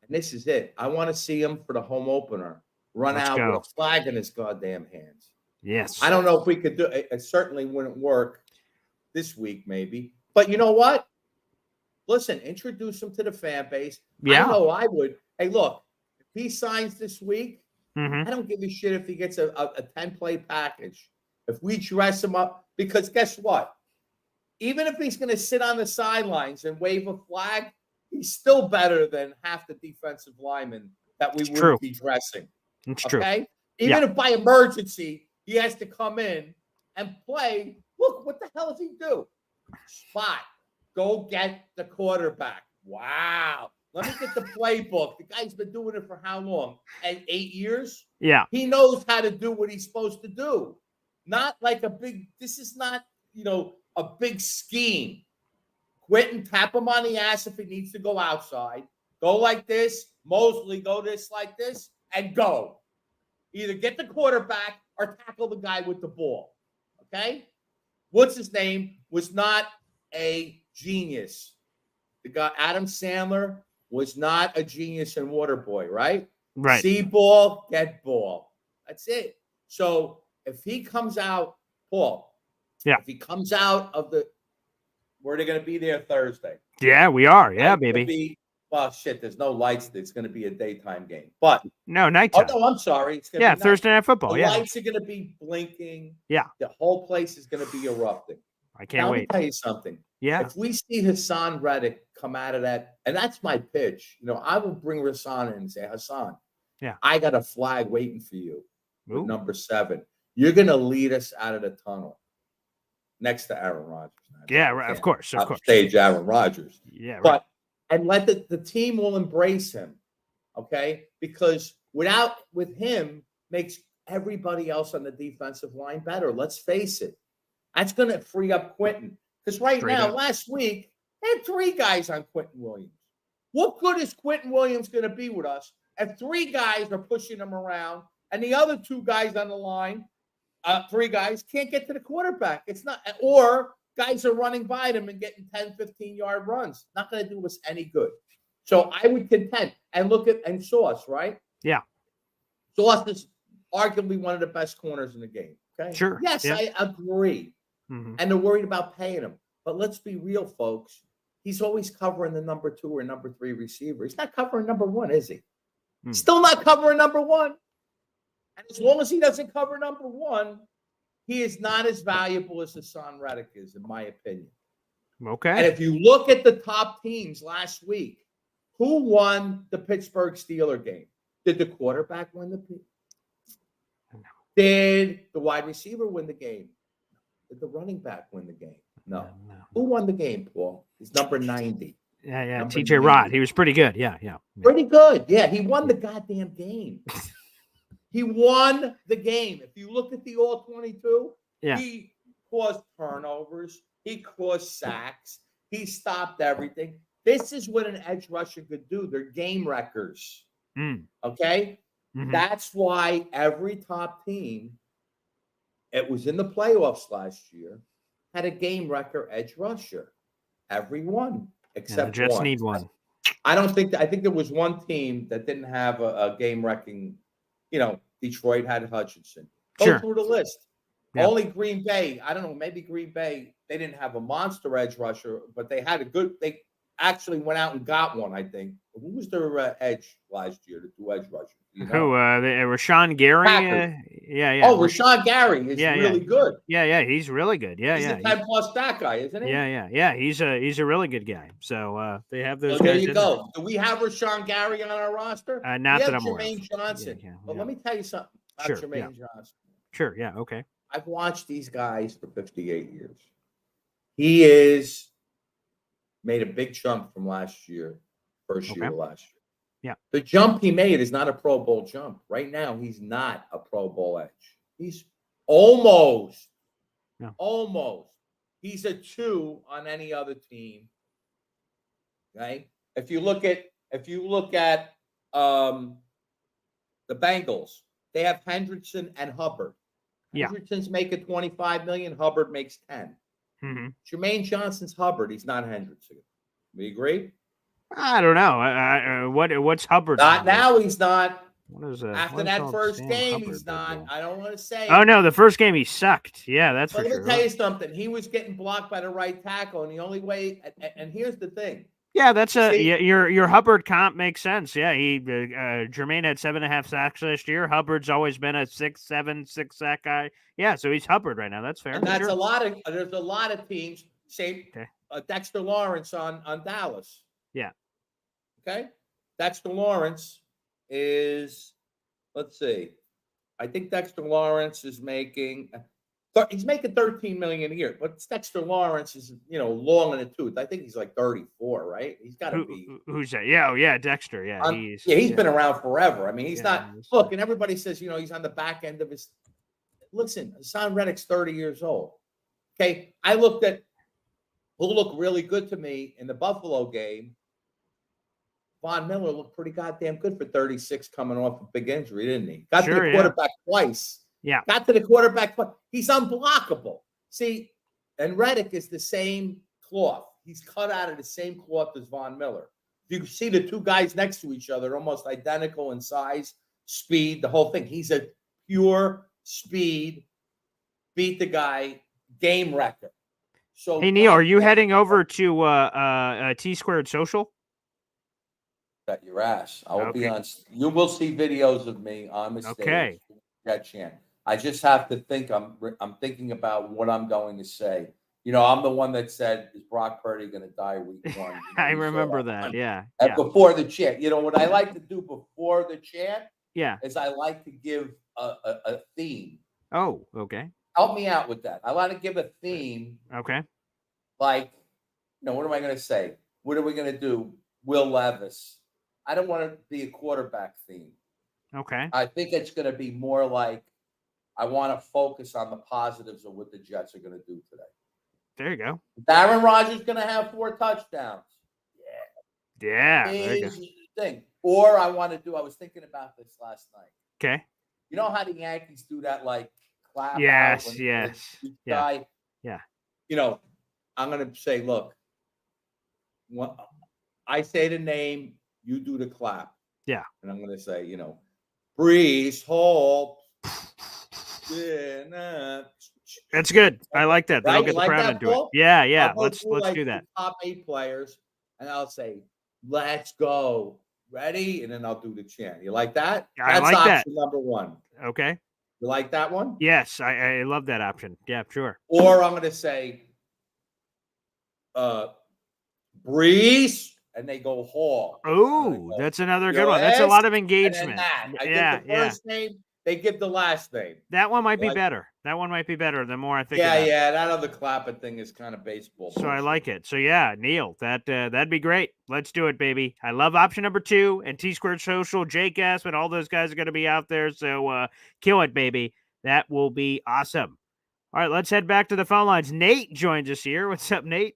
S11: and this is it. I want to see him for the home opener. Let's out
S1: go.
S11: with a flag in his goddamn hands.
S1: Yes.
S11: I don't know if we could do it. It certainly wouldn't work this week, maybe. But you know what? Listen, introduce him to the fan base.
S1: Yeah.
S11: I know I would. Hey, look, if he signs this week,
S1: mm-hmm.
S11: I don't give a shit if he gets a 10-play package. If we dress him up, because guess what? Even if he's going to sit on the sidelines and wave a flag, he's still better than half the defensive linemen that we wouldn't be dressing.
S1: It's
S11: okay?
S1: True.
S11: Even if by emergency he has to come in and play, look, what the hell does he do? Spot. Go get the quarterback. Wow. Let me get the playbook. The guy's been doing it for how long? 8 years?
S1: Yeah.
S11: He knows how to do what he's supposed to do. Not like this is not, a big scheme. Quentin, tap him on the ass if he needs to go outside. Go like this. Mosley, go this like this, and go. Either get the quarterback or tackle the guy with the ball. Okay? What's his name? Was not a genius. The guy, Adam Sandler, was not a genius in Waterboy, right?
S1: Right.
S11: See ball, get ball. That's it. So if he comes out, Paul, if he comes out of where they're going to be there Thursday.
S1: Yeah, we are. Yeah, baby.
S11: Well, shit, there's no lights. It's going to be a daytime game. But
S1: no, nighttime.
S11: Oh, no, I'm sorry. It's gonna be
S1: Thursday Night Football.
S11: The lights are going to be blinking.
S1: Yeah.
S11: The whole place is going to be erupting.
S1: I can't wait.
S11: Let me tell you something.
S1: Yeah.
S11: If we see Hassan Reddick come out of that, and that's my pitch, I will bring Hassan in and say, Hassan, I got a flag waiting for you with number 7. You're going to lead us out of the tunnel next to Aaron Rodgers.
S1: Yeah, right. Of course.
S11: Stage Aaron Rodgers.
S1: Yeah, right.
S11: But and let the team will embrace him, okay? Because with him makes everybody else on the defensive line better. Let's face it. That's going to free up Quentin. Because last week, they had 3 guys on Quentin Williams. What good is Quentin Williams going to be with us if 3 guys are pushing him around and the other 2 guys on the line, 3 guys, can't get to the quarterback? It's not, or guys are running by them and getting 10, 15-yard runs. Not going to do us any good. So I would contend and look at Sauce, right?
S1: Yeah.
S11: Sauce is arguably one of the best corners in the game. Okay.
S1: Sure.
S11: Yes,
S1: yeah.
S11: I agree.
S1: Mm-hmm.
S11: And they're worried about paying him. But let's be real, folks. He's always covering the number 2 or number 3 receiver. He's not covering number 1, is he? Still not covering number 1. And as long as he doesn't cover number 1, he is not as valuable as Hassan Reddick is, in my opinion.
S1: Okay.
S11: And if you look at the top teams last week, who won the Pittsburgh Steelers game? Did the quarterback win the game? Did the wide receiver win the game? Did the running back win the game? No. Who won the game, Paul? He's number 90.
S1: Yeah. TJ Watt. He was pretty good. Yeah.
S11: Pretty good. Yeah, he won the goddamn game. He won the game. If you look at the All-22, he caused turnovers. He caused sacks. He stopped everything. This is what an edge rusher could do. They're game wreckers. Okay? Mm-hmm. That's why every top team, it was in the playoffs last year, had a game wrecker edge rusher. Every one, except
S1: the Jets
S11: one.
S1: need one.
S11: I think there was one team that didn't have a game wrecking. Detroit had Hutchinson. Go through the list. Yeah. Only Green Bay. I don't know. Maybe Green Bay, they didn't have a monster edge rusher, but they had they actually went out and got one, I think. Who was their edge last year, the 2 edge rushers?
S1: Who? Rashawn Gary? Yeah.
S11: Oh, Rashawn Gary is really good.
S1: Yeah. He's really good. Yeah,
S11: he's a 10+ sack guy, isn't he?
S1: Yeah. He's a really good guy. So they have those guys.
S11: There you go. Do we have Rashawn Gary on our roster?
S1: Not that I'm aware of.
S11: Jermaine Johnson. But let me tell you something about Jermaine Johnson.
S1: Sure. Yeah. Okay.
S11: I've watched these guys for 58 years. He is made a big jump from last year, first year last year.
S1: Yeah.
S11: The jump he made is not a Pro Bowl jump. Right now, he's not a Pro Bowl edge. He's almost. He's a 2 on any other team. Okay. If you look at the Bengals, they have Hendrickson and Hubbard. Hendrickson's making $25 million. Hubbard makes 10.
S1: Mm-hmm.
S11: Jermaine Johnson's Hubbard. He's not Hendrickson. We agree?
S1: I don't know. What's Hubbard?
S11: Not now. He's not.
S1: What is
S11: After that first game, he's not. I don't want to say.
S1: Oh no, the first game he sucked. Yeah, that's for sure.
S11: Let me tell you something. He was getting blocked by the right tackle, and the only way. And here's the thing.
S1: Yeah, that's your Hubbard comp makes sense. Yeah, Jermaine had 7.5 sacks last year. Hubbard's always been a 6 sack guy. Yeah, so he's Hubbard right now. That's fair.
S11: And that's a lot of. There's a lot of teams. Say Dexter Lawrence on Dallas.
S1: Yeah.
S11: Okay. Dexter Lawrence is. Let's see. I think Dexter Lawrence is making. He's making $13 million a year, but Dexter Lawrence is, long in the tooth. I think he's like 34, right? He's got to be.
S1: Who's that? Yeah, Dexter. Yeah,
S11: he's been around forever. I mean, he's not. Look, and everybody says, he's on the back end of his. listen, Hassan Reddick's 30 years old. Okay, I looked at who looked really good to me in the Buffalo game. Von Miller looked pretty goddamn good for 36 coming off a big injury, didn't he? Got to the quarterback twice.
S1: Yeah.
S11: Got to the quarterback twice. He's unblockable. See, and Reddick is the same cloth. He's cut out of the same cloth as Von Miller. You see the two guys next to each other, almost identical in size, speed, the whole thing. He's a pure speed, beat the guy, game wrecker. So,
S1: hey, Neil, are you heading over to T Squared Social?
S11: Got your ass. I will be on. You will see videos of me on the stage.
S1: Okay.
S11: That chant. I just have to think. I'm thinking about what I'm going to say. You know, I'm the one that said, "Is Brock Purdy going to die week one?" You know,
S1: I remember that. Yeah.
S11: And before the chant, you know what I like to do before the chant?
S1: Yeah.
S11: Is I like to give a theme.
S1: Oh, okay.
S11: Help me out with that. I like to give a theme.
S1: Okay.
S11: Like, what am I going to say? What are we going to do? Will Levis. I don't want it to be a quarterback theme.
S1: Okay.
S11: I think it's going to be more like I want to focus on the positives of what the Jets are going to do today.
S1: There you go.
S11: Aaron Rodgers going to have 4 touchdowns.
S1: Yeah.
S11: Here's the thing. Or I was thinking about this last night.
S1: Okay.
S11: You know how the Yankees do that, like, clap?
S1: Yes.
S11: out
S1: Yes.
S11: Guy,
S1: yeah.
S11: I'm going to say, look, when I say the name, you do the clap.
S1: Yeah.
S11: And I'm going to say, Breeze Hall.
S1: That's good. I like that. That'll
S11: Right?
S1: get the
S11: Like
S1: crowd
S11: that,
S1: into it.
S11: Paul?
S1: Yeah. Yeah.
S11: I'll
S1: Let's do that.
S11: The top 8 players, and I'll say, let's go. Ready? And then I'll do the chant. You like that?
S1: I
S11: That's
S1: like that.
S11: option number 1.
S1: Okay.
S11: You like that one?
S1: Yes. I love that option. Yeah, sure.
S11: Or I'm going to say, Breeze, and they go Hall.
S1: Oh, that's another good one. That's a lot of engagement.
S11: I give the first name, they give the last name.
S1: That one might be better. That one might be better. The more I think about it.
S11: Yeah, that other clapping thing is kind of baseball.
S1: So I like it. So yeah, Neil, that'd be great. Let's do it, baby. I love option number 2 and T Squared Social, Jake Aspen, all those guys are going to be out there. So kill it, baby. That will be awesome. All right, let's head back to the phone lines. Nate joins us here. What's up, Nate?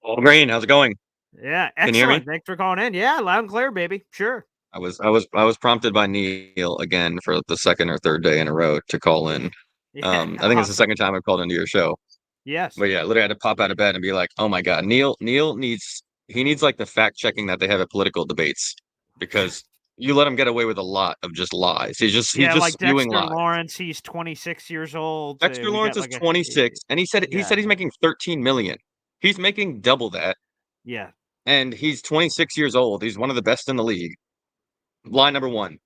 S12: All green. How's it going?
S1: Yeah,
S12: Can you hear me?
S1: excellent. Thanks for calling in. Yeah, loud and clear, baby. Sure.
S12: I was prompted by Neil again for the second or third day in a row to call in. I think it's the second time I've called into your show.
S1: Yes.
S12: But yeah, literally had to pop out of bed and be like, "Oh my God, Neil needs like the fact checking that they have at political debates, because you let him get away with a lot of just lies. He's just
S1: like
S12: spewing
S1: Dexter
S12: lies.
S1: Lawrence, he's 26 years old.
S12: Dexter Lawrence is 26, and he said he's making 13 million. He's making double that.
S1: Yeah.
S12: And he's 26 years old. He's one of the best in the league. Line number 1.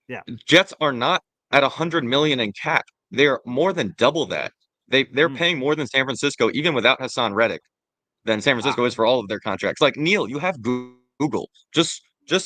S1: Yeah.
S12: Jets are not at 100 million in cap. They're more than double that. They're paying more than San Francisco, even without Hassan Reddick, than San Francisco is for all of their contracts. Like, Neil, you have Google. Just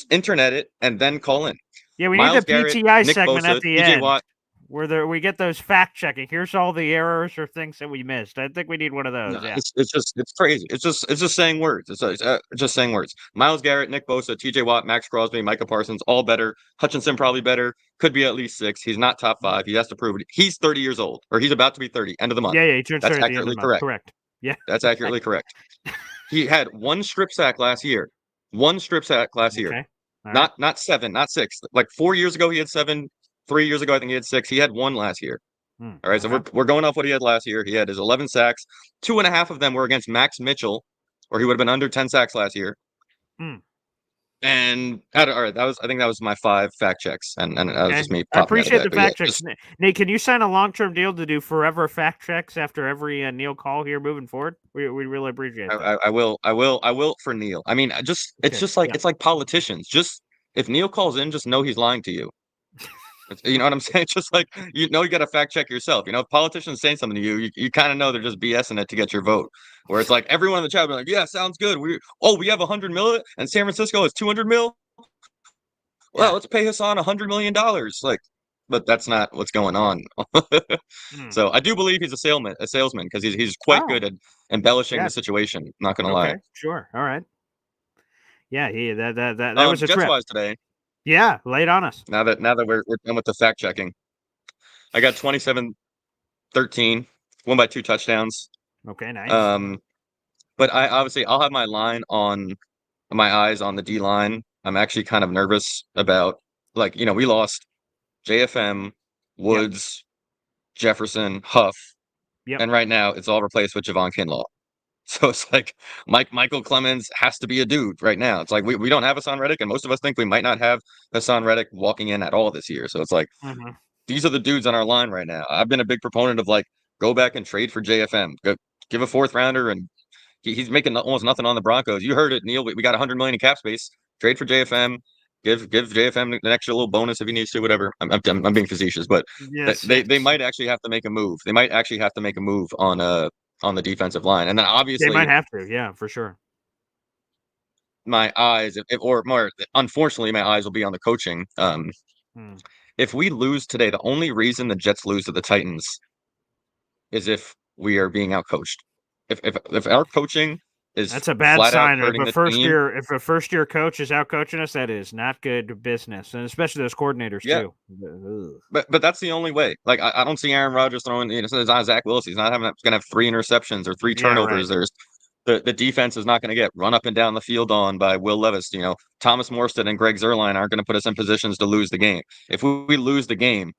S12: internet it and then call in.
S1: Yeah, we
S12: Miles
S1: need the
S12: Garrett,
S1: PTI
S12: Nick
S1: segment
S12: Bosa,
S1: at the
S12: TJ
S1: end.
S12: Watt.
S1: Where we get those fact checking. Here's all the errors or things that we missed. I think we need one of those.
S12: No,
S1: yeah.
S12: It's crazy. It's just saying words. It's just saying words. Miles Garrett, Nick Bosa, TJ Watt, Max Crosby, Micah Parsons, all better. Hutchinson probably better. Could be at least 6. He's not top 5. He has to prove it. He's 30 years old, or he's about to be 30. End of the month.
S1: Yeah. He turns 30
S12: That's
S1: at the end of
S12: accurately
S1: the month.
S12: correct.
S1: Correct. Yeah.
S12: That's accurately correct. He had 1 strip sack last year. 1 strip sack last year.
S1: Okay. All
S12: Not 7, not 6. Like 4 years ago, he had 7. 3 years ago, I think he had 6. He had 1 last year. All right, so we're going off what he had last year. He had his 11 sacks. 2.5 of them were against Max Mitchell, or he would have been under 10 sacks last year. And all right, I think that was my 5 fact checks, and that was just me.
S1: I appreciate the fact
S12: yeah,
S1: checks. Nate, can you sign a long-term deal to do forever fact checks after every Neil call here moving forward? We really appreciate that.
S12: I will for Neil. I mean, it's just like it's like politicians. Just if Neil calls in, just know he's lying to you. You know what I'm saying? Just like, you got to fact check yourself. If politicians say something to you, you kind of know they're just BSing it to get your vote. Where it's like everyone in the chat will be like, yeah, sounds good. We have 100 million and San Francisco has 200 mil. Well, let's pay Hassan $100 million. Like, but that's not what's going on. So I do believe he's a salesman because he's quite good at embellishing the situation. Not going to lie.
S1: Sure. All right. Yeah. That was a trip.
S12: Jets-wise today.
S1: Yeah, lay it on us.
S12: Now that we're done with the fact checking, I got 27-13, won by 2 touchdowns.
S1: Okay, nice.
S12: But I'll have my eyes on the D line. I'm actually kind of nervous about, like, we lost JFM, Woods, Jefferson, Huff, and right now it's all replaced with Javon Kinlaw. So it's like Michael Clemens has to be a dude right now. It's like we don't have Hassan Reddick, and most of us think we might not have Hassan Reddick walking in at all this year. So it's like these are the dudes on our line right now. I've been a big proponent of, like, go back and trade for JFM, give a 4th rounder, and he's making almost nothing on the Broncos. You heard it, Neil. We got $100 million in cap space. Trade for JFM. Give JFM an extra little bonus if he needs to. Whatever. I'm being facetious, but they might actually have to make a move. They might actually have to make a move on the defensive line, and then obviously
S1: they might have to. Yeah, for sure.
S12: My eyes, or more, unfortunately, my eyes will be on the coaching. If we lose today, the only reason the Jets lose to the Titans is if we are being outcoached. If our coaching is
S1: that's a bad sign. If a first year coach is outcoaching us, that is not good business, and especially those coordinators too.
S12: But that's the only way. Like, I don't see Aaron Rodgers throwing. It's not Zach Wilson. He's not going to have 3 interceptions or 3 turnovers.
S1: Right.
S12: The defense is not going to get run up and down the field on by Will Levis. Thomas Morstead and Greg Zuerlein aren't going to put us in positions to lose the game. If we lose the game,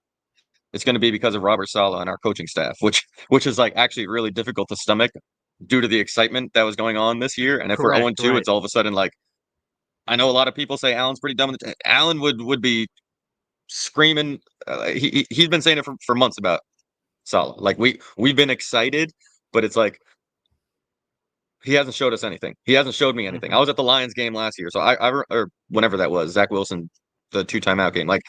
S12: it's going to be because of Robert Saleh and our coaching staff, which is, like, actually really difficult to stomach due to the excitement that was going on this year. And if we're 0-2, it's all of a sudden, like, I know a lot of people say Allen's pretty dumb. Allen would be screaming. He's been saying it for months about Saleh. Like, we've been excited, but it's like he hasn't showed us anything. He hasn't showed me anything. I was at the Lions game last year, so or whenever that was, Zach Wilson, the 2 timeout game. Like,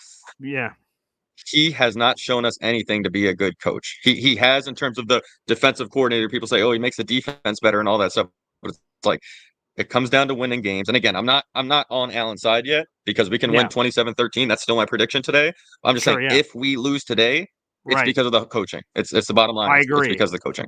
S12: he has not shown us anything to be a good coach. He has in terms of the defensive coordinator. People say, oh, he makes the defense better and all that stuff. But it's like, it comes down to winning games. And again, I'm not on Allen's side yet because we can win 27-13. That's still my prediction today. I'm just saying, if we lose today, it's because of the coaching. It's the bottom line.
S1: I agree.
S12: It's because of the coaching.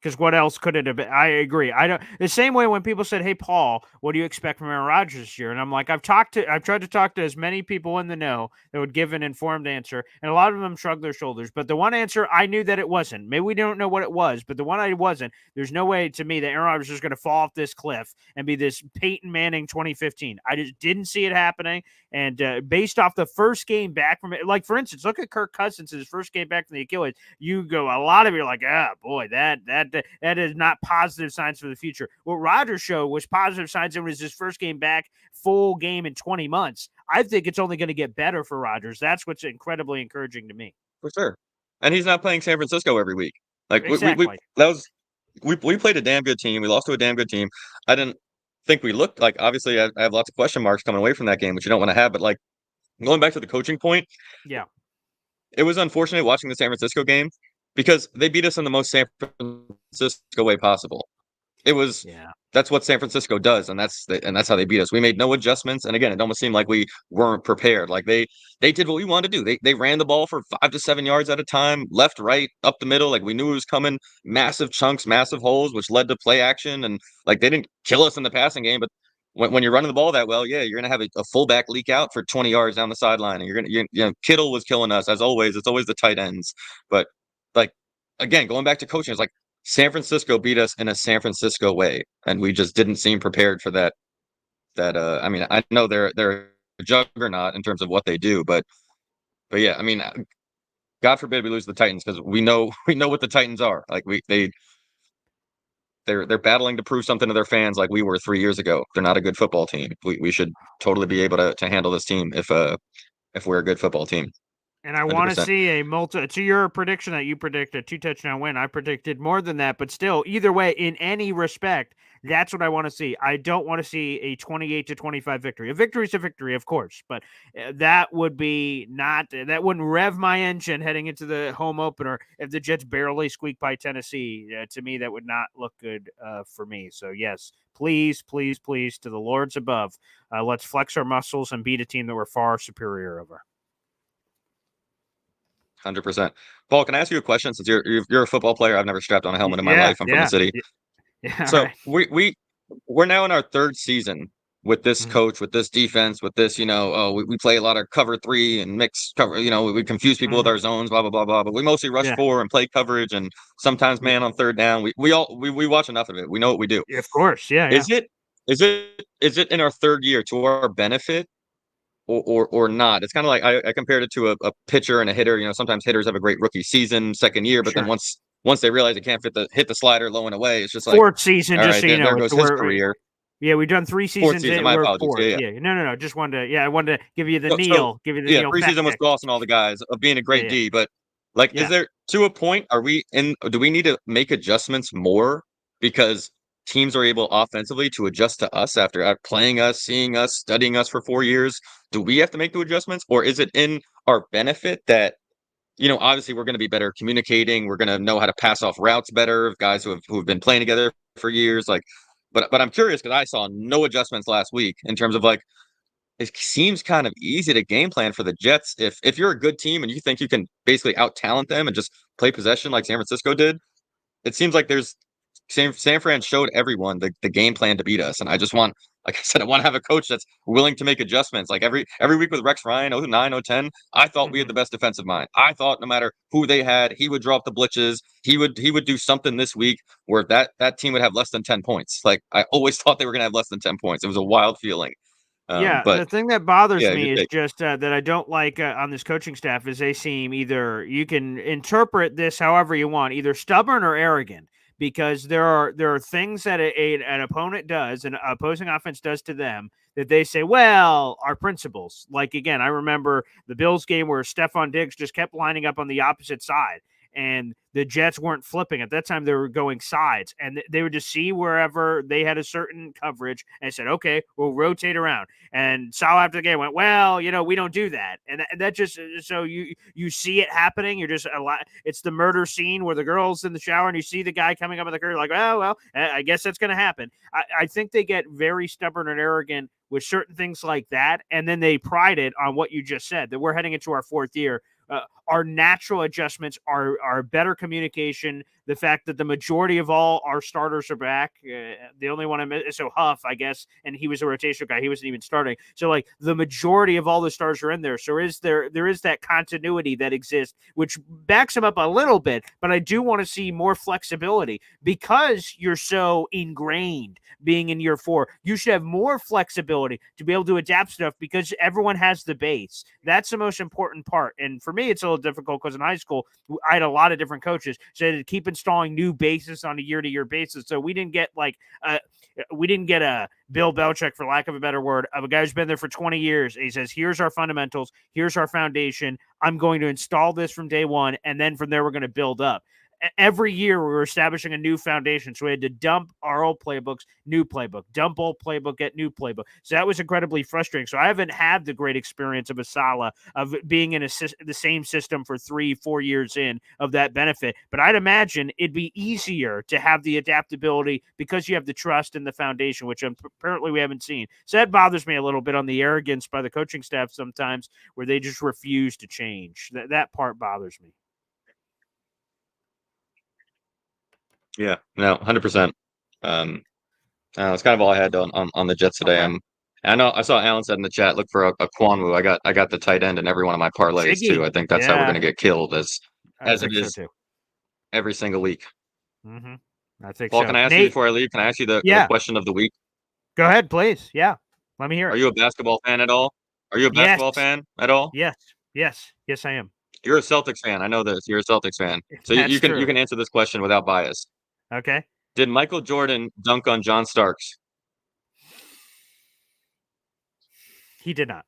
S1: Because what else could it have been? I agree. I don't. The same way when people said, "Hey, Paul, what do you expect from Aaron Rodgers this year?" And I'm like, I've tried to talk to as many people in the know that would give an informed answer, and a lot of them shrugged their shoulders. But the one answer I knew that it wasn't. Maybe we don't know what it was, but the one I wasn't. There's no way to me that Aaron Rodgers is going to fall off this cliff and be this Peyton Manning 2015. I just didn't see it happening. And based off the first game back from it, like, for instance, look at Kirk Cousins in his first game back from the Achilles. You go, a lot of you are like, boy, that is not positive signs for the future. What Rodgers showed was positive signs. It was his first game back, full game in 20 months. I think it's only going to get better for Rodgers. That's what's incredibly encouraging to me.
S12: For sure. And he's not playing San Francisco every week. Like,
S1: exactly.
S12: we played a damn good team. We lost to a damn good team. I didn't think we looked like, obviously I have lots of question marks coming away from that game, which you don't want to have, but, like, going back to the coaching point, it was unfortunate watching the San Francisco game because they beat us in the most San Francisco way possible. It was that's what San Francisco does, and that's how they beat us. We made no adjustments, and again, it almost seemed like we weren't prepared. Like, they did what we wanted to do. They ran the ball for 5 to 7 yards at a time, left, right, up the middle. Like, we knew it was coming, massive chunks, massive holes, which led to play action. And, like, they didn't kill us in the passing game, but when you're running the ball that well, you're gonna have a fullback leak out for 20 yards down the sideline, and Kittle was killing us as always. It's always the tight ends, but, like, again, going back to coaching, it's like San Francisco beat us in a San Francisco way, and we just didn't seem prepared for that. I mean, I know they're a juggernaut in terms of what they do, but yeah, I mean, God forbid we lose the Titans, because we know what the Titans are. Like, they're battling to prove something to their fans, like we were 3 years ago. They're not a good football team. We should totally be able to handle this team if we're a good football team.
S1: And I want to see to your prediction that you predicted, 2-touchdown win. I predicted more than that, but still, either way, in any respect, that's what I want to see. I don't want to see a 28-25 victory. A victory is a victory, of course, but that wouldn't rev my engine heading into the home opener if the Jets barely squeak by Tennessee. To me, that would not look good for me. So yes, please, please, please, to the Lords above, let's flex our muscles and beat a team that we're far superior over.
S12: 100%. Paul, can I ask you a question? Since you're a football player, I've never strapped on a helmet in my life. I'm from the city.
S1: Yeah,
S12: so we're now in our 3rd season with this coach, with this defense, with this, we play a lot of cover 3 and mix cover, we confuse people with our zones, blah, blah, blah, blah. But we mostly rush 4 and play coverage and sometimes man on third down. We watch enough of it. We know what we do.
S1: Of course. Yeah.
S12: Is it in our third year to our benefit or not? It's kind of like I compared it to a pitcher and a hitter. Sometimes hitters have a great rookie season, second year, but then once they realize they can't hit the slider low and away, it's just like
S1: fourth season,
S12: all
S1: just
S12: right,
S1: so you know.
S12: there goes his career.
S1: Yeah, we've done 3 seasons.
S12: Fourth season, my apologies.
S1: Fourth.
S12: Yeah.
S1: No. Just wanted to. I wanted to give you the
S12: Neil.
S1: Neil.
S12: Preseason was Goss and all the guys of being a great D, but is there to a point? Do we need to make adjustments more because teams are able offensively to adjust to us after playing us, seeing us, studying us for 4 years? Do we have to make the adjustments, or is it in our benefit that? Obviously we're going to be better communicating. We're going to know how to pass off routes better. Guys who have been playing together for years, but I'm curious because I saw no adjustments last week in terms of it seems kind of easy to game plan for the Jets if you're a good team and you think you can basically out talent them and just play possession like San Francisco did. It seems like San Fran showed everyone the game plan to beat us, and I just want, like I said, I want to have a coach that's willing to make adjustments. Like every week with Rex Ryan, 09, 010, I thought we had the best defensive mind. I thought no matter who they had, he would drop the blitzes. He would do something this week where that team would have less than 10 points. Like I always thought they were going to have less than 10 points. It was a wild feeling.
S1: But the thing that bothers me is just that I don't like on this coaching staff is they seem either you can interpret this however you want, either stubborn or arrogant. Because there are things that an opponent does, an opposing offense does to them that they say, well, our principles. Like, again, I remember the Bills game where Stephon Diggs just kept lining up on the opposite side. And the Jets weren't flipping. At that time, they were going sides. And they would just see wherever they had a certain coverage and said, okay, we'll rotate around. And Sal after the game went, well, we don't do that. And that just – so you see it happening. You're just – it's the murder scene where the girl's in the shower and you see the guy coming up in the curtain like, oh, well, I guess that's going to happen. I think they get very stubborn and arrogant with certain things like that. And then they pride it on what you just said, that we're heading into our 4th year. Our natural adjustments are better communication. The fact that the majority of all our starters are back. The only one I missed, so Huff, I guess, and he was a rotational guy. He wasn't even starting. So the majority of all the stars are in there. So there is that continuity that exists, which backs him up a little bit. But I do want to see more flexibility because you're so ingrained being in year 4. You should have more flexibility to be able to adapt stuff because everyone has the base. That's the most important part. And for me, it's a little difficult because in high school, I had a lot of different coaches. So to keep installing new bases on a year-to-year basis. So we didn't get a Bill Belichick, for lack of a better word, of a guy who's been there for 20 years. And he says, here's our fundamentals. Here's our foundation. I'm going to install this from day one. And then from there, we're going to build up. Every year we were establishing a new foundation. So we had to dump our old playbooks, new playbook, dump old playbook, get new playbook. So that was incredibly frustrating. So I haven't had the great experience of a Saleh of being in the same system for 3-4 years in of that benefit. But I'd imagine it'd be easier to have the adaptability because you have the trust and the foundation, which apparently we haven't seen. So that bothers me a little bit on the arrogance by the coaching staff sometimes where they just refuse to change. That part bothers me.
S12: Yeah, no, 100%. That's kind of all I had on the Jets today. Okay. I know I saw Alan said in the chat, look for a Kwanwu. I got the tight end in every one of my parlays too. I think that's how we're going to get killed as it is every single week.
S1: Mm-hmm. I think
S12: Paul,
S1: so.
S12: can I ask you before I leave? Can I ask you the question of the week?
S1: Go ahead, please. Yeah, let me hear it.
S12: Are you a basketball fan at all? Are you a basketball fan at all?
S1: Yes, I am.
S12: You're a Celtics fan. I know this. You're a Celtics fan. So you can answer this question without bias.
S1: Okay.
S12: Did Michael Jordan dunk on John Starks?
S1: He did not.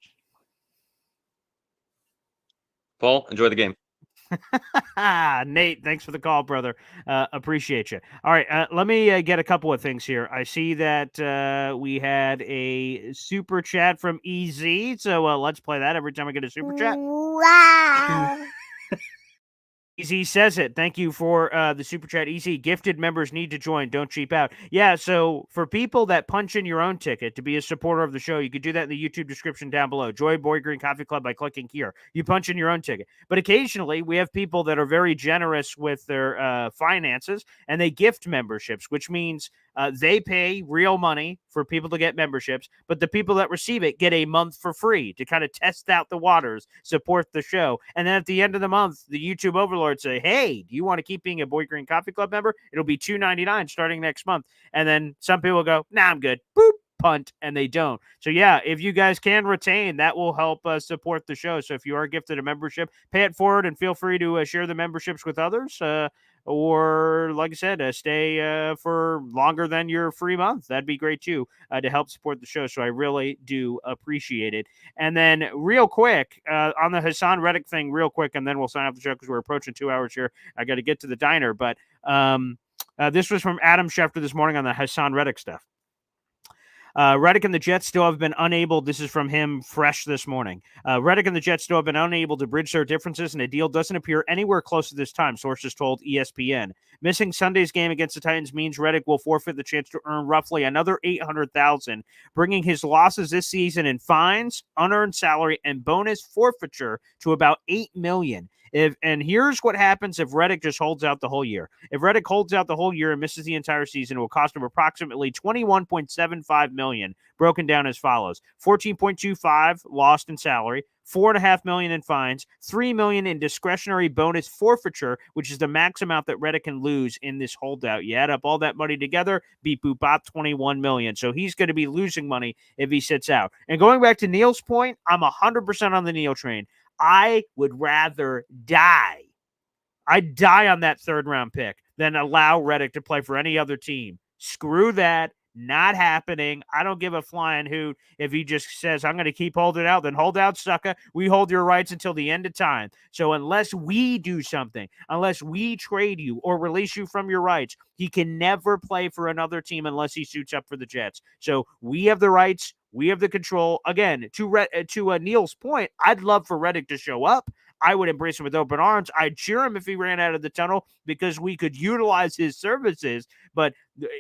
S12: Paul, enjoy the game.
S1: Nate, thanks for the call, brother. Appreciate you. All right, let me get a couple of things here. I see that we had a super chat from EZ, so let's play that every time I get a super chat.
S6: Wow.
S1: Easy says it. Thank you for the super chat. Easy. Gifted members need to join. Don't cheap out. Yeah, so for people that punch in your own ticket to be a supporter of the show, you could do that in the YouTube description down below. Join Boy Green Coffee Club by clicking here. You punch in your own ticket. But occasionally, we have people that are very generous with their finances, and they gift memberships, which means They pay real money for people to get memberships, but the people that receive it get a month for free to kind of test out the waters, support the show. And then at the end of the month, the YouTube overlords say, hey, do you want to keep being a Boy Green Coffee Club member? It'll be $2.99 starting next month. And then some people go, nah, I'm good. Boop. Punt, and they don't. So yeah, if you guys can retain, that will help support the show. So if you are gifted a membership, pay it forward and feel free to share the memberships with others. Or like I said, stay for longer than your free month. That'd be great too, to help support the show. So I really do appreciate it. And then real quick, on the Hassan Reddick thing, real quick, and then we'll sign off the show because we're approaching 2 hours here. I got to get to the diner, but this was from Adam Schefter this morning on the Hassan Reddick stuff. Reddick and the Jets still have been unable, this is from him fresh this morning. Reddick and the Jets still have been unable to bridge their differences, and a deal doesn't appear anywhere close to this time, sources told ESPN. Missing Sunday's game against the Titans means Reddick will forfeit the chance to earn roughly another $800,000, bringing his losses this season in fines, unearned salary, and bonus forfeiture to about $8 million. And here's what happens if Reddick just holds out the whole year. If Reddick holds out the whole year and misses the entire season, it will cost him approximately $21.75 million, broken down as follows: $14.25 lost in salary, $4.5 million in fines, $3 million in discretionary bonus forfeiture, which is the max amount that Reddick can lose in this holdout. You add up all that money together, beep boop bop, $21 million. So he's going to be losing money if he sits out. And going back to Neil's point, I'm 100% on the Neil train. I would rather die. I'd die on that third round pick than allow Reddick to play for any other team. Screw that. Not happening. I don't give a flying hoot if he just says, I'm going to keep holding out. Then hold out, sucker. We hold your rights until the end of time. So unless we do something, unless we trade you or release you from your rights, he can never play for another team unless he suits up for the Jets. So we have the rights. We have the control. Again, to Neil's point, I'd love for Reddick to show up. I would embrace him with open arms. I'd cheer him if he ran out of the tunnel because we could utilize his services, but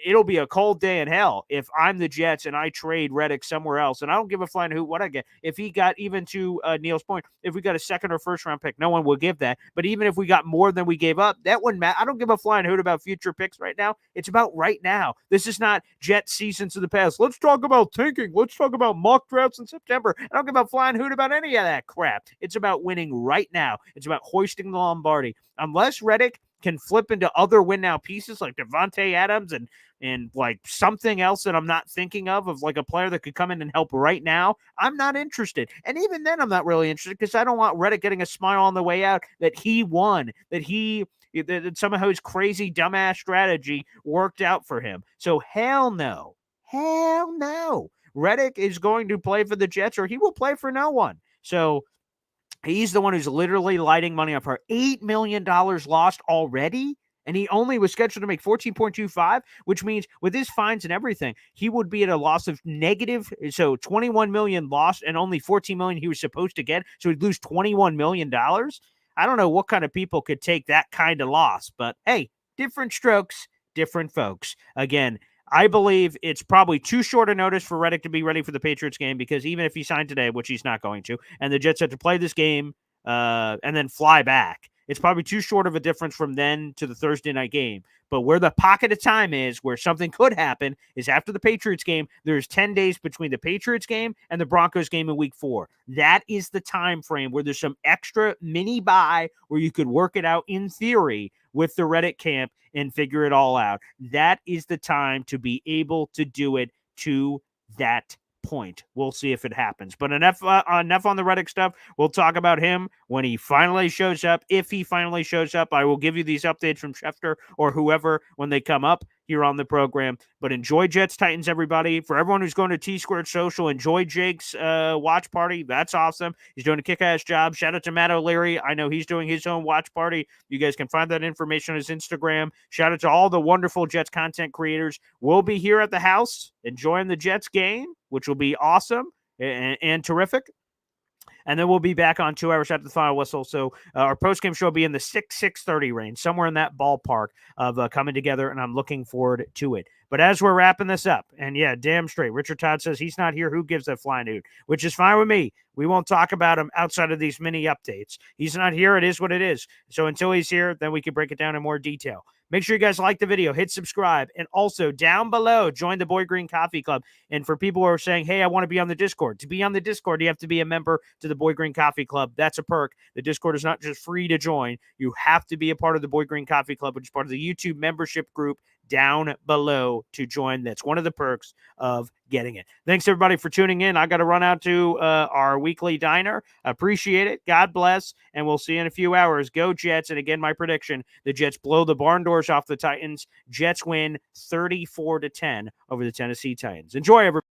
S1: it'll be a cold day in hell if I'm the Jets and I trade Reddick somewhere else. And I don't give a flying hoot what I get. If he got, even to Neil's point, if we got a second or first round pick, no one will give that. But even if we got more than we gave up, that wouldn't matter. I don't give a flying hoot about future picks right now. It's about right now. This is not Jet seasons of the past. Let's talk about tanking. Let's talk about mock drafts in September. I don't give a flying hoot about any of that crap. It's about winning right now. It's about hoisting the Lombardi. Unless Reddick can flip into other win now pieces like Devontae Adams and like something else that I'm not thinking of like a player that could come in and help right now, I'm not interested. And even then, I'm not really interested because I don't want Reddick getting a smile on the way out that he won, that somehow his crazy dumbass strategy worked out for him. So hell no. Hell no. Reddick is going to play for the Jets or he will play for no one. So he's the one who's literally lighting money up for $8 million lost already. And he only was scheduled to make 14.25, which means with his fines and everything, he would be at a loss of negative. So 21 million lost and only 14 million he was supposed to get. So he'd lose $21 million. I don't know what kind of people could take that kind of loss, but hey, different strokes, different folks. Again, I believe it's probably too short a notice for Reddick to be ready for the Patriots game because even if he signed today, which he's not going to, and the Jets have to play this game and then fly back, it's probably too short of a difference from then to the Thursday night game. But where the pocket of time is, where something could happen, is after the Patriots game. There's 10 days between the Patriots game and the Broncos game in Week 4. That is the time frame where there's some extra mini bye where you could work it out in theory with the Reddick camp and figure it all out. That is the time to be able to do it to that point. We'll see if it happens. But enough on the Reddick stuff. We'll talk about him when he finally shows up. If he finally shows up, I will give you these updates from Schefter or whoever when they come up here on the program. But enjoy Jets Titans, everybody. For everyone who's going to T-Squared Social, enjoy Jake's watch party. That's awesome. He's doing a kick-ass job. Shout out to Matt O'Leary. I know he's doing his own watch party. You guys can find that information on his Instagram. Shout out to all the wonderful Jets content creators. We'll be here at the house enjoying the Jets game, which will be awesome and terrific. And then we'll be back on 2 hours after the final whistle. So our post-game show will be in the 6:30 range, somewhere in that ballpark of coming together, and I'm looking forward to it. But as we're wrapping this up, and yeah, damn straight, Richard Todd says he's not here. Who gives a flying hoot? Which is fine with me. We won't talk about him outside of these mini updates. He's not here. It is what it is. So until he's here, then we can break it down in more detail. Make sure you guys like the video, hit subscribe, and also down below, join the Boy Green Coffee Club. And for people who are saying, hey, I want to be on the Discord, to be on the Discord, you have to be a member to the Boy Green Coffee Club. That's a perk. The Discord is not just free to join. You have to be a part of the Boy Green Coffee Club, which is part of the YouTube membership group down below to join. That's one of the perks of getting it. Thanks, everybody, for tuning in. I got to run out to our weekly diner. Appreciate it. God bless, and we'll see you in a few hours. Go Jets. And again, my prediction, the Jets blow the barn doors off the Titans. Jets win 34-10 over the Tennessee Titans. Enjoy, everybody.